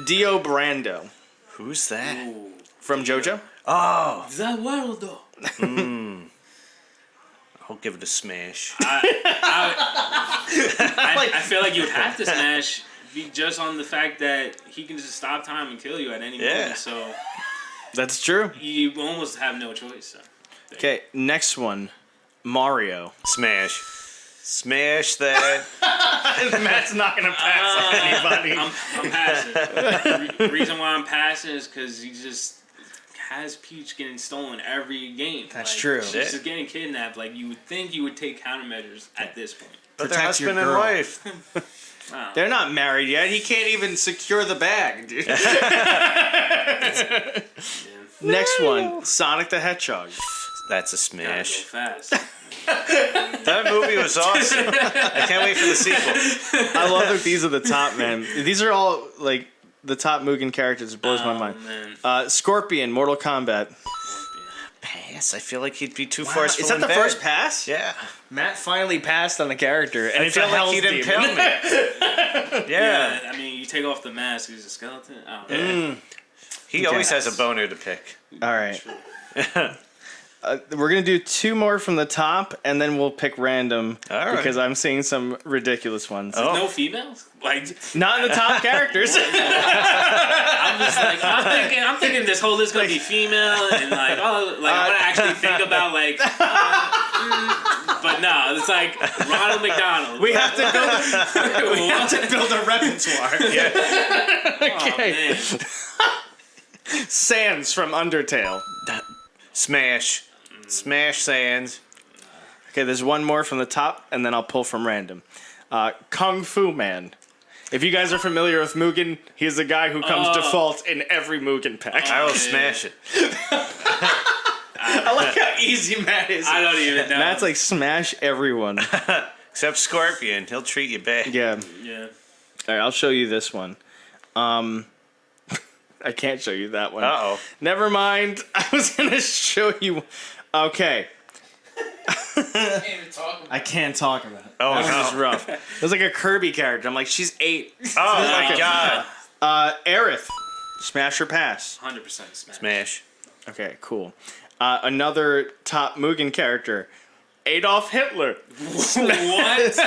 Dio Brando. Who's that? Ooh. From JoJo? Oh. Zawardo. I'll give it a smash. I feel like you would have to smash just on the fact that he can just stop time and kill you at any moment. So That's true. you almost have no choice. So. Okay, next one. Mario. Smash. Smash that. Matt's not going to pass on anybody. I'm passing. The reason why I'm passing is because he just has Peach getting stolen every game. That's Like, true. She's just getting kidnapped. Like, you would think you would take countermeasures at this point. But they're Protect your husband and girl. wife. Wow. They're not married yet. He can't even secure the bag, dude. Next one. Sonic the Hedgehog. That's a Gotta go smash. fast. That movie was awesome. I can't wait for the sequel. I love that these are the top, man. These are all, like, the top Mugen characters. It blows my mind. Man. Scorpion, Mortal Kombat. Pass. I feel like he'd be too forceful. Is that in the bed. first pass? Yeah. Matt finally passed on the character, and I it's feel a like Hell's he'd Demon. impale me. Yeah. I mean, you take off the mask, he's a skeleton. I don't know. He always has a boner to pick. All right. we're gonna do 2 more from the top, and then we'll pick random All right. because I'm seeing some ridiculous ones. Oh. No females? Like, Not in the top characters. I'm just like, I'm thinking this whole list gonna be female, and like, oh, like I'm gonna actually think about like, but no, it's like Ronald McDonald. we have to build a repertoire. Okay. Oh, man. Sans from Undertale. Smash. Smash Sands. Okay, there's one more from the top, and then I'll pull from random. Kung Fu Man. If you guys are familiar with Mugen, he's the guy who comes default in every Mugen pack. I will smash it. I like how easy Matt is. I don't even know. Matt's like smash everyone. Except Scorpion. He'll treat you bad. Yeah. Yeah. All right, I'll show you this one. I can't show you that one. Uh-oh. Never mind. I was gonna show you. Okay. Can't even talk about I can't talk about it. Oh, That no. was rough. It was like a Kirby character. I'm like, she's 8. Oh, my God. Aerith. Smash or pass? 100% smash. Smash. Okay, cool. Another top Mugen character. Adolf Hitler. What?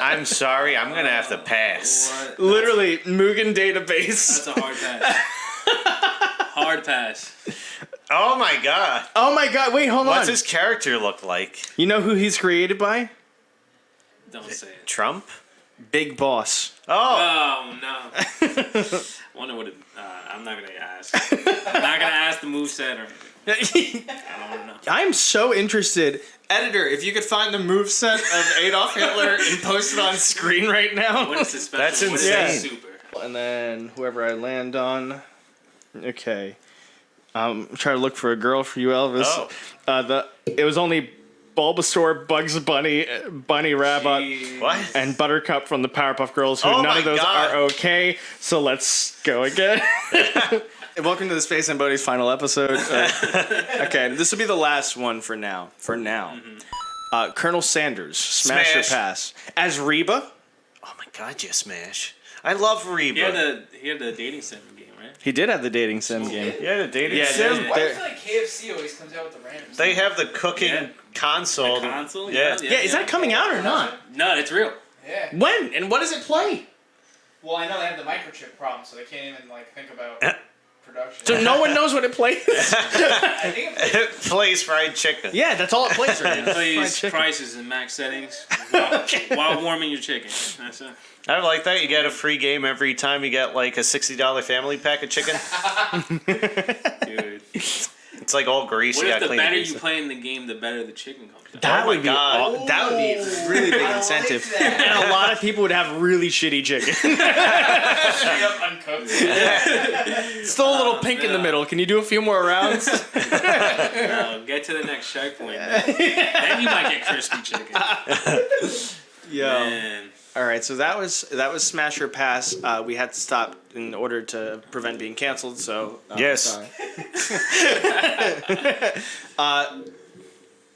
I'm sorry. I'm going to have to pass. What? Literally, Mugen database. That's a hard pass. Hard pass. Oh, my God. Oh my god, wait, hold What's on. his character look like? You know who he's created by? Don't say it. Trump? Big Boss. Oh. Oh no. Wonder what it. I'm not gonna ask. I'm not gonna ask the moveset or anything. I don't know. I'm so interested. Editor, if you could find the moveset of Adolf Hitler and post it on screen right now. What is his special? That's What is insane. his super? And then whoever I land on. Okay. Try to look for a girl for you, Elvis. Oh. It was only Bulbasaur, Bugs Bunny, Bunny Rabbit, Jeez. What? and Buttercup from the Powerpuff Girls, who Oh none my of those God. are okay. So let's go again. Welcome to the Space Zamboni's final episode. Okay, this will be the last one for now. Colonel Sanders, smash or Smash. pass. As Reba, Oh, my God, you smash. I love Reba. He had the dating sim game, right? he did have the dating sim game. Yeah, the dating Yeah, sim. there's- Why do I feel like KFC always comes out with the random They stuff? have the cooking Yeah. console. The console? Yeah. Yeah, is that coming out or not? No, it's real. Yeah. When? And what does it play? Well, I know they have the microchip problem, so they can't even like think about production. So no one knows what it plays? I think it's It plays fried chicken. Yeah, that's all it plays right now. Please Fried chicken. prices and max settings while warming your chicken. That's it. I like that. You get a free game every time you get like a $60 family pack of chicken. Dude. It's like all greasy. What I if the clean it better you easy. play in the game, the better the chicken comes out? That Oh my would be God. that would be a really big incentive, like that. and a lot of people would have really shitty chicken. straight up uncooked. Still a little pink in the no. middle. Can you do a few more rounds? No, get to the next checkpoint. Then you might get crispy chicken. Man. All right, so that was Smash or Pass. We had to stop in order to prevent being canceled. So Yes. sorry.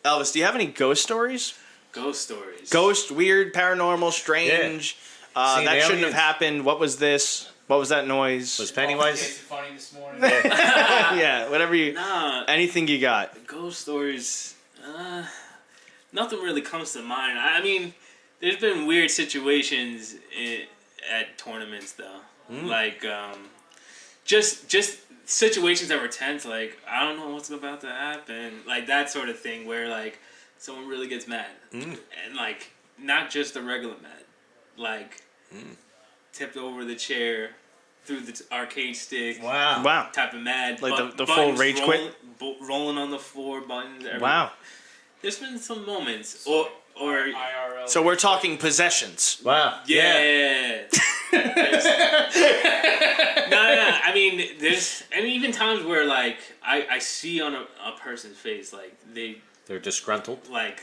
Elvis, do you have any ghost stories? Ghost stories. Ghost, weird, paranormal, strange. Seen That shouldn't have aliens? happened. What was this? What was that noise? Was Tasted Pennywise? funny this morning. Yeah, whatever you. Nah, Anything you got. ghost stories. Nothing really comes to mind. I mean, there's been weird situations at tournaments though. Like just situations that were tense. Like I don't know what's about to happen. Like that sort of thing where like someone really gets mad and like not just a regular mad, like tipped over the chair, through the arcade stick. Wow. Wow. Type of mad. Like but- the full buttons rage quit? rolling on the floor, buttons. Everywhere. Wow. There's been some moments, or IRL. So we're talking possessions. Wow. yeah. No. I mean, there's and even times where like I see on a person's face like They're disgruntled. like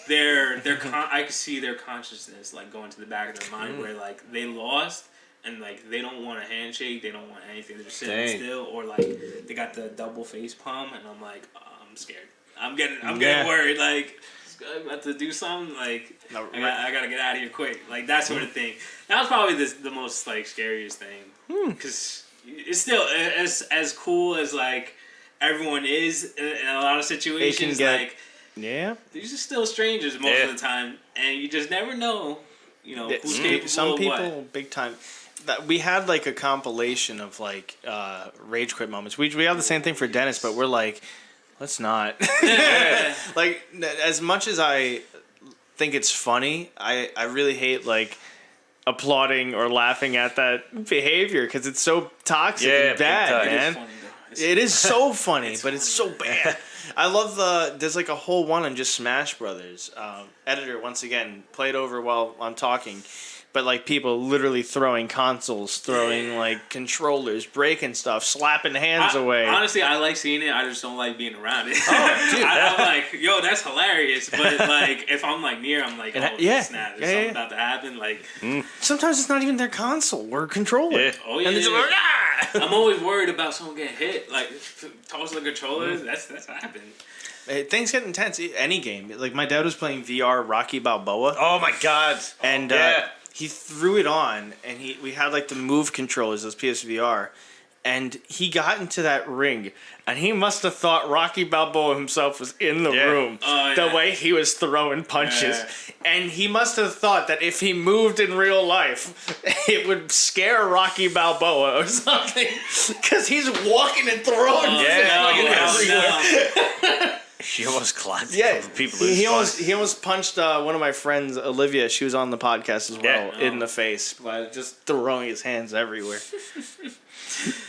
I can see their consciousness like going to the back of their mind where like they lost. And like they don't want a handshake, they don't want anything. They're just sitting Dang. still, or like they got the double face palm, and I'm like, oh, I'm scared. I'm getting Yeah. worried. Like, this guy about to do something. Like, No, I gotta get out of here quick. Like that sort of thing. That was probably the most like scariest thing, because it's still as cool as like everyone is in a lot of situations. Like, yeah. these are still strangers most of the time, and you just never know. You know, who's capable Some of people what. big time. That we had like a compilation of like rage quit moments. We have the same thing for Dennis, but we're like, let's not. Like as much as I think it's funny, I really hate like applauding or laughing at that behavior because it's so toxic and big bad, time. man. Funny, though. It is so funny, but it's so bad. I love there's like a whole one on just Smash Brothers. Editor, once again, play it over while I'm talking. But like people literally throwing consoles, throwing like controllers, breaking stuff, slapping hands away. Honestly, I like seeing it. I just don't like being around it. Oh, dude. I'm like, yo, that's hilarious. But like, if I'm like near, I'm like, oh, yeah. snap, there's Yeah, something yeah. about to happen. Like, Sometimes it's not even their console or controller. Yeah. oh yeah. And it's yeah, like, yeah. ah! I'm always worried about someone getting hit. Like, toss the controller. That's happened. Hey, things get intense. Any game. Like my dad was playing VR Rocky Balboa. Oh my God! And he threw it on, and we had like the Move controllers, those PSVR, and he got into that ring, and he must have thought Rocky Balboa himself was in the room. Oh, the yeah. way he was throwing punches, and he must have thought that if he moved in real life, it would scare Rocky Balboa or something, because he's walking and throwing everywhere. She almost clocked Yeah, people. he almost punched one of my friends, Olivia. She was on the podcast as well, in the face by just throwing his hands everywhere.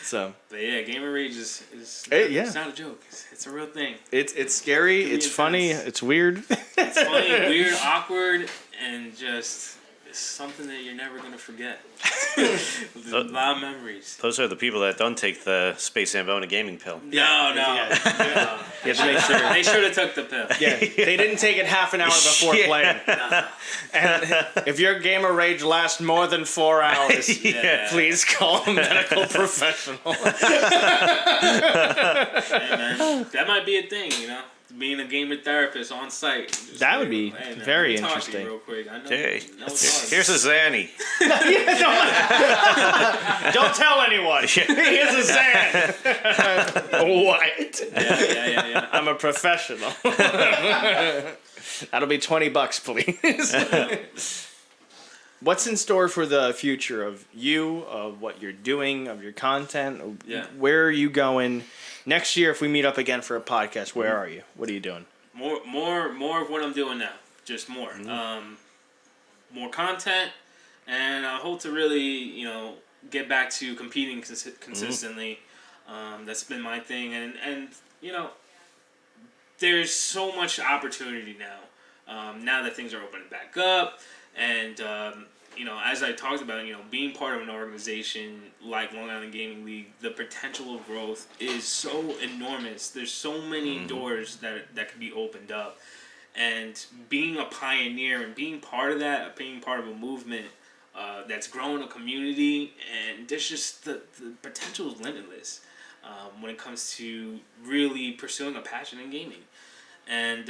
So, But yeah, gamer rage is it's not a joke. It's a real thing. it's scary. It's intense. funny. It's weird. It's funny, weird, awkward, and just it's something that you're never gonna forget. There's a lot of memories. Those are the people that don't take the Space Zambonie gaming pill. No. You have to make sure. They should have took the pill. Yeah, they didn't take it half an hour before playing. And if your gamer rage lasts more than 4 hours, Yeah. please call a medical professional. Hey, man, that might be a thing, you know. Being a gamer therapist on site. Just That would be hey, man, very let me talk to you interesting. real quick. I know, Hey, know it's hard. here's a Zanny. Don't tell anyone. Here's a Zan. What? Yeah. I'm a professional. That'll be $20, please. What's in store for the future of you, of what you're doing, of your content? Yeah. Where are you going next year? If we meet up again for a podcast, where are you? What are you doing? More of what I'm doing now. Just more. More content, and I hope to really, get back to competing consistently. That's been my thing, and there's so much opportunity now. Now that things are opening back up, and as I talked about, being part of an organization like Long Island Gaming League, the potential of growth is so enormous. There's so many doors that could be opened up, and being a pioneer and being part of that, being part of a movement that's growing a community, and there's just the potential is limitless when it comes to really pursuing a passion in gaming, and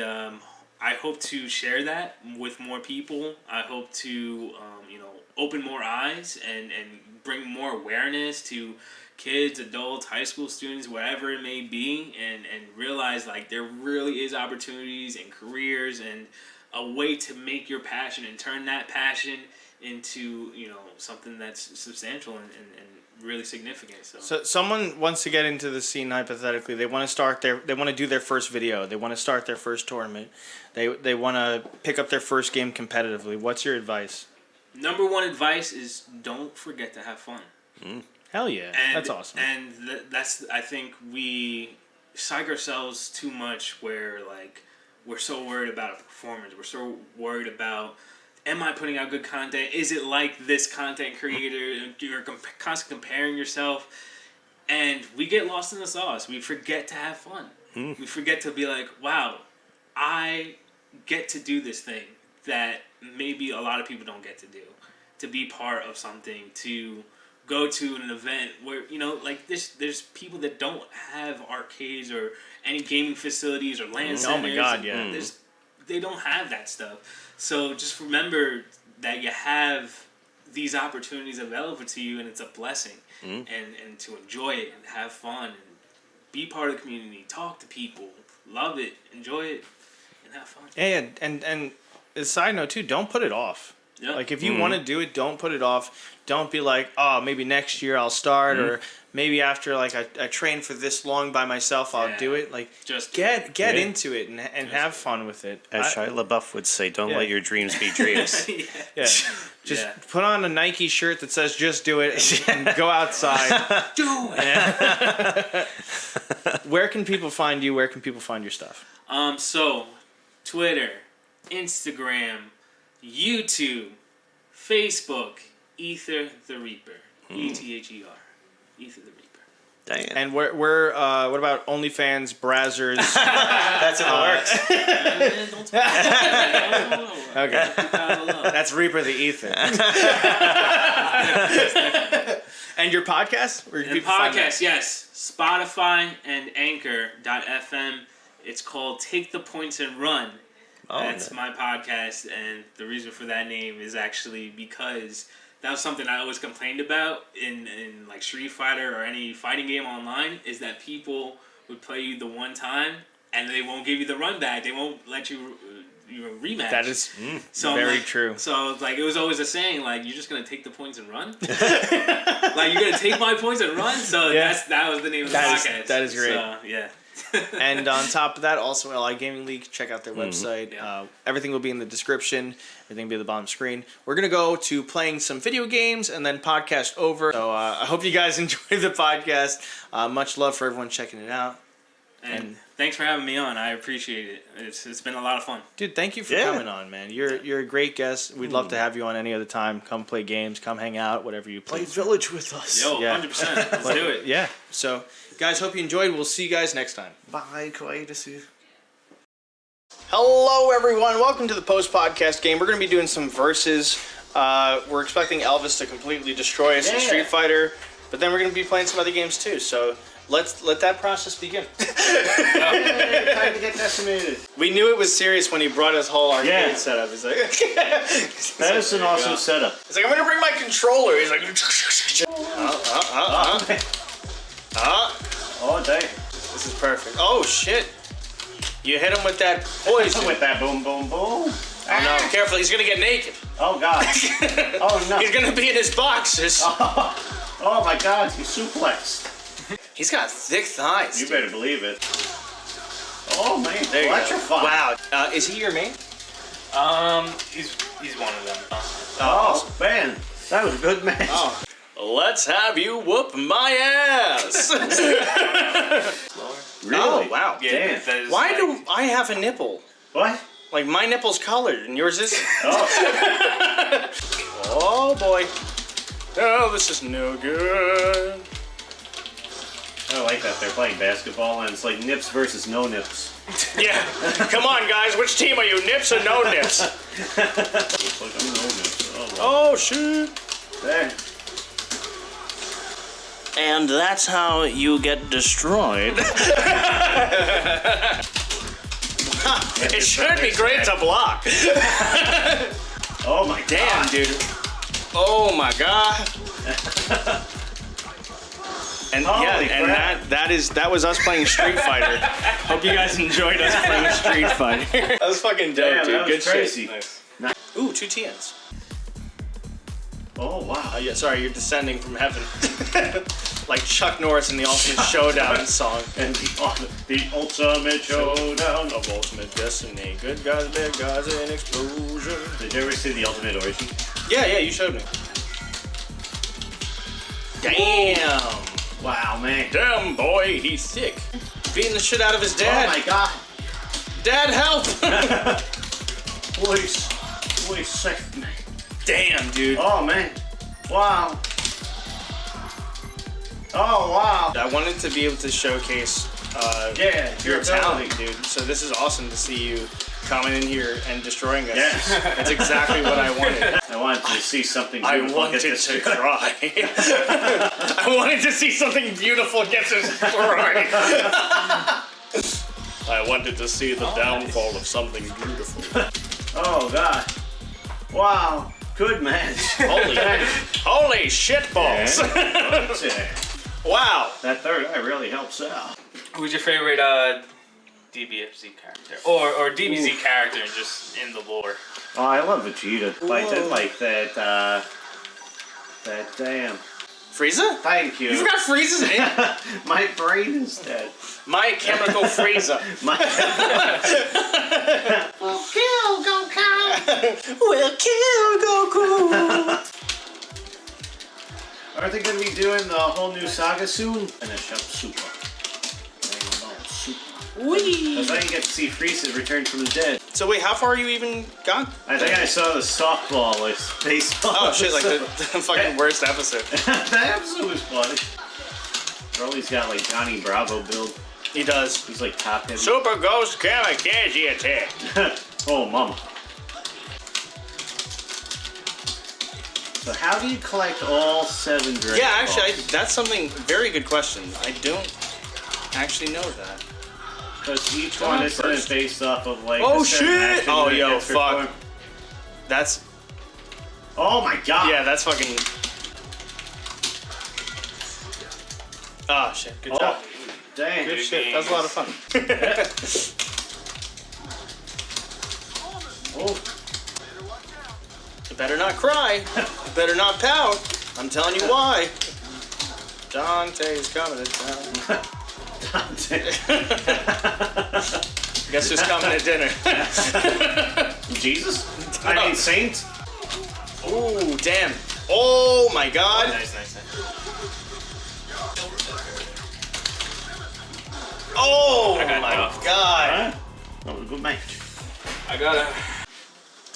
I hope to share that with more people. I hope to, open more eyes and bring more awareness to kids, adults, high school students, whatever it may be, and realize like there really is opportunities and careers and a way to make your passion and turn that passion into, something that's substantial and really significant. So someone wants to get into the scene hypothetically. They want to do their first video. They want to start their first tournament. They want to pick up their first game competitively. What's your advice? Number one advice is don't forget to have fun. Hell yeah, that's awesome. And that's, I think we psych ourselves too much where like we're so worried about a performance. We're so worried about, am I putting out good content? Is it like this content creator? You're constantly comparing yourself. And we get lost in the sauce. We forget to have fun. We forget to be like, wow, I get to do this thing that maybe a lot of people don't get to do. To be part of something, to go to an event where, like there's people that don't have arcades or any gaming facilities or LAN centers. Oh my God, yeah. They don't have that stuff. So just remember that you have these opportunities available to you, and it's a blessing. And to enjoy it and have fun and be part of the community, talk to people, love it, enjoy it, and have fun. Yeah, and a side note too, don't put it off. Yeah. Like if you want to do it, don't put it off. Don't be like, oh, maybe next year I'll start, or maybe after like I train for this long by myself, I'll do it. Like Just get into it and have fun with it. As Shia LaBeouf would say, don't let your dreams be dreams. Just put on a Nike shirt that says "Just do it" and go outside. do it. Where can people find you? Where can people find your stuff? So Twitter, Instagram, YouTube, Facebook, Ether the Reaper. ETHER. Ether the Reaper. Dang. And what about OnlyFans, Brazzers? That's in the works. Don't talk about Okay. that. That's Reaper the Ethan. And your podcast? Where can And people find that? podcast, yes. Spotify and Anchor.fm. It's called Take the Points and Run. That's my podcast, and the reason for that name is actually because that was something I always complained about in like Street Fighter or any fighting game online, is that people would play you the one time and they won't give you the run back. They won't let you rematch. That is so very like, true. So like it was always a saying like, you're just gonna take the points and run. Like you're gonna take my points and run. So that was the name of the podcast. That is great. So, yeah. And on top of that, also LI Gaming League. Check out their website. Yeah. Everything will be in the description. Everything will be at the bottom screen. We're gonna go to playing some video games and then podcast over. So I hope you guys enjoy the podcast. Much love for everyone checking it out. And thanks for having me on. I appreciate it. It's been a lot of fun. Dude, thank you for coming on, man. You're a great guest. We'd love to have you on any other time. Come play games. Come hang out. Whatever you play. Play Village with us. Yo, Yeah. 100%. Let's do it. Yeah. So, guys, hope you enjoyed. We'll see you guys next time. Bye, kawaii to see you. Hello, everyone. Welcome to the post-podcast game. We're going to be doing some verses. We're expecting Elvis to completely destroy us in Street Fighter, but then we're going to be playing some other games too. So let that process begin. Time to get decimated. We knew it was serious when he brought his whole arcade setup. He's like, That is an awesome setup. He's like, I'm going to bring my controller. He's like, Oh, dang. This is perfect. Oh, shit. You hit him with that poison. With that boom, boom, boom. Oh, no. Careful. He's going to get naked. Oh, God. Oh, no. He's going to be in his boxers. Oh, my God. He suplexed. He's got thick thighs. You better believe it. Oh, man. There you Electrifying. go. Wow. Is he your main? He's one of them. Oh, man. That was a good match. Oh. Let's have you whoop my ass. Really? Oh, wow. Yeah, Damn. Why do I have a nipple? What? Like, my nipple's colored and yours isn't. Oh. Oh, boy. Oh, this is no good. I like that they're playing basketball and it's like nips versus no nips. Yeah. Come on, guys. Which team are you, nips or no nips? Looks like I'm no nips. Oh, well. Oh, shoot. There. And that's how you get destroyed. It should be great to block. Oh my Damn, God. dude. Oh my God. And Holy and crap. that was us playing Street Fighter. Hope you guys enjoyed us playing Street Fighter. That was fucking dope, Damn, dude. that was Good crazy. shit. Nice. Ooh, 2 TNs. Oh wow. Yeah, sorry, you're descending from heaven. Like Chuck Norris in the Ultimate Showdown song. And the ultimate showdown Of ultimate destiny. Good guys, bad guys, and explosion. Did you ever see the Ultimate Orgy? Yeah, you showed me. Damn. Wow, man. Damn, boy, he's sick. Beating the shit out of his dad. Oh my God. Dad, help! Please save me. Damn, dude. Oh man. Wow. Oh wow. I wanted to be able to showcase Yeah, your ability. talent, dude. So this is awesome to see you coming in here and destroying us. Yes. That's exactly what I wanted. I wanted to see something I beautiful wanted get to destroyed. cry. I wanted to see something beautiful get destroyed. I wanted to see the downfall of something beautiful. Oh God. Wow. Good match. Holy shit balls! Yeah. Wow. That third eye really helps out. Who's your favorite DBFZ character? Or DBZ character just in the lore? Oh, I love Vegeta. But I did like that, that damn. Frieza? Thank you. You forgot Frieza's name? My brain is dead. My Chemical Frieza. We'll kill Goku. We'll kill Goku. Aren't they going to be doing the whole new saga soon? Finish up Super. Wee. Because I didn't get to see Frieza return from the dead. So wait, how far are you even gone? I think I saw the softball, like baseball. Oh shit, like the fucking worst episode. That episode was funny. Broly's got like Johnny Bravo build. He does. He's like top heavy. Super Ghost Kamikaze attack. Oh, mama. So how do you collect all 7 Dragon Yeah, actually, Balls? that's something very good question. I don't actually know that. Because each Come one on is first. based off of like. Oh a certain shit! action Oh that yo, gets fuck. performed. That's Oh my god. yeah, that's fucking. Oh shit! Good job. Oh, dang. Good shit. That was a lot of fun. Oh. You better not cry. You better not pout. I'm telling you why. Dante's coming to town. Guess who's coming to dinner? Jesus? I mean, Saint? Ooh, damn. Oh my god. Nice. Oh I got my knocked. god. Huh? That was a good match. I gotta.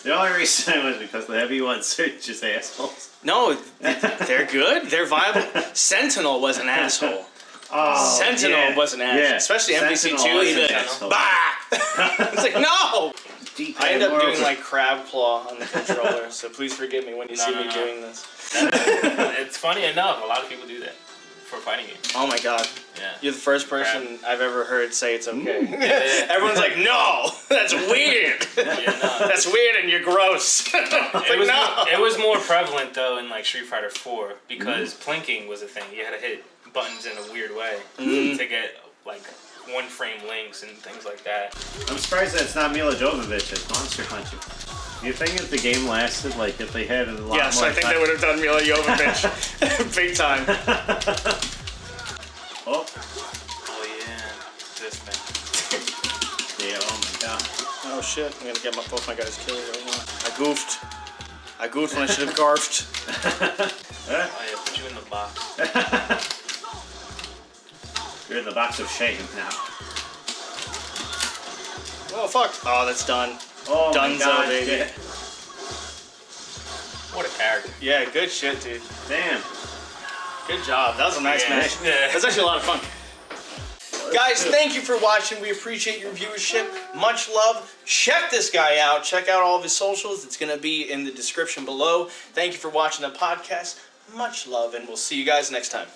The only reason was because the heavy ones are just assholes. No, they're good. They're viable. Sentinel was an asshole. Oh, Sentinel was an asshole. Yeah. Especially Sentinel MVC2. was He'd be an like, asshole. bah! It's like, no! Deep I end up moral doing to- like crab claw on the controller, so please forgive me when you see me no. doing this. It's funny enough, a lot of people do that for fighting games. Oh my god. Yeah. You're the first person I've ever heard say it's okay. Yeah. Everyone's like, no! That's weird! Yeah, no. That's weird and you're gross. It's like, no! It was more prevalent though in like Street Fighter 4 because plinking was a thing. You had to hit buttons in a weird way to get like one frame links and things like that. I'm surprised that it's not Mila Jovovich at Monster Hunter. Do you think if the game lasted, like if they had a lot Yes, more I think time? they would have done Mila Jovovich. Big time. Oh, Oh yeah, this thing. yeah, oh my god. Oh shit, I'm gonna get both my guys killed right now. I goofed when I should have garfed. Oh yeah, put you in the box. You're in the box of shame now. Oh fuck. Oh, that's done. Oh my Dunzo, god, baby. yeah. What a character. Yeah, good shit, dude. Damn. Good job. That was a nice Yeah. match. Yeah. That was actually a lot of fun. Guys, thank you for watching. We appreciate your viewership. Much love. Check this guy out. Check out all of his socials. It's going to be in the description below. Thank you for watching the podcast. Much love, and we'll see you guys next time.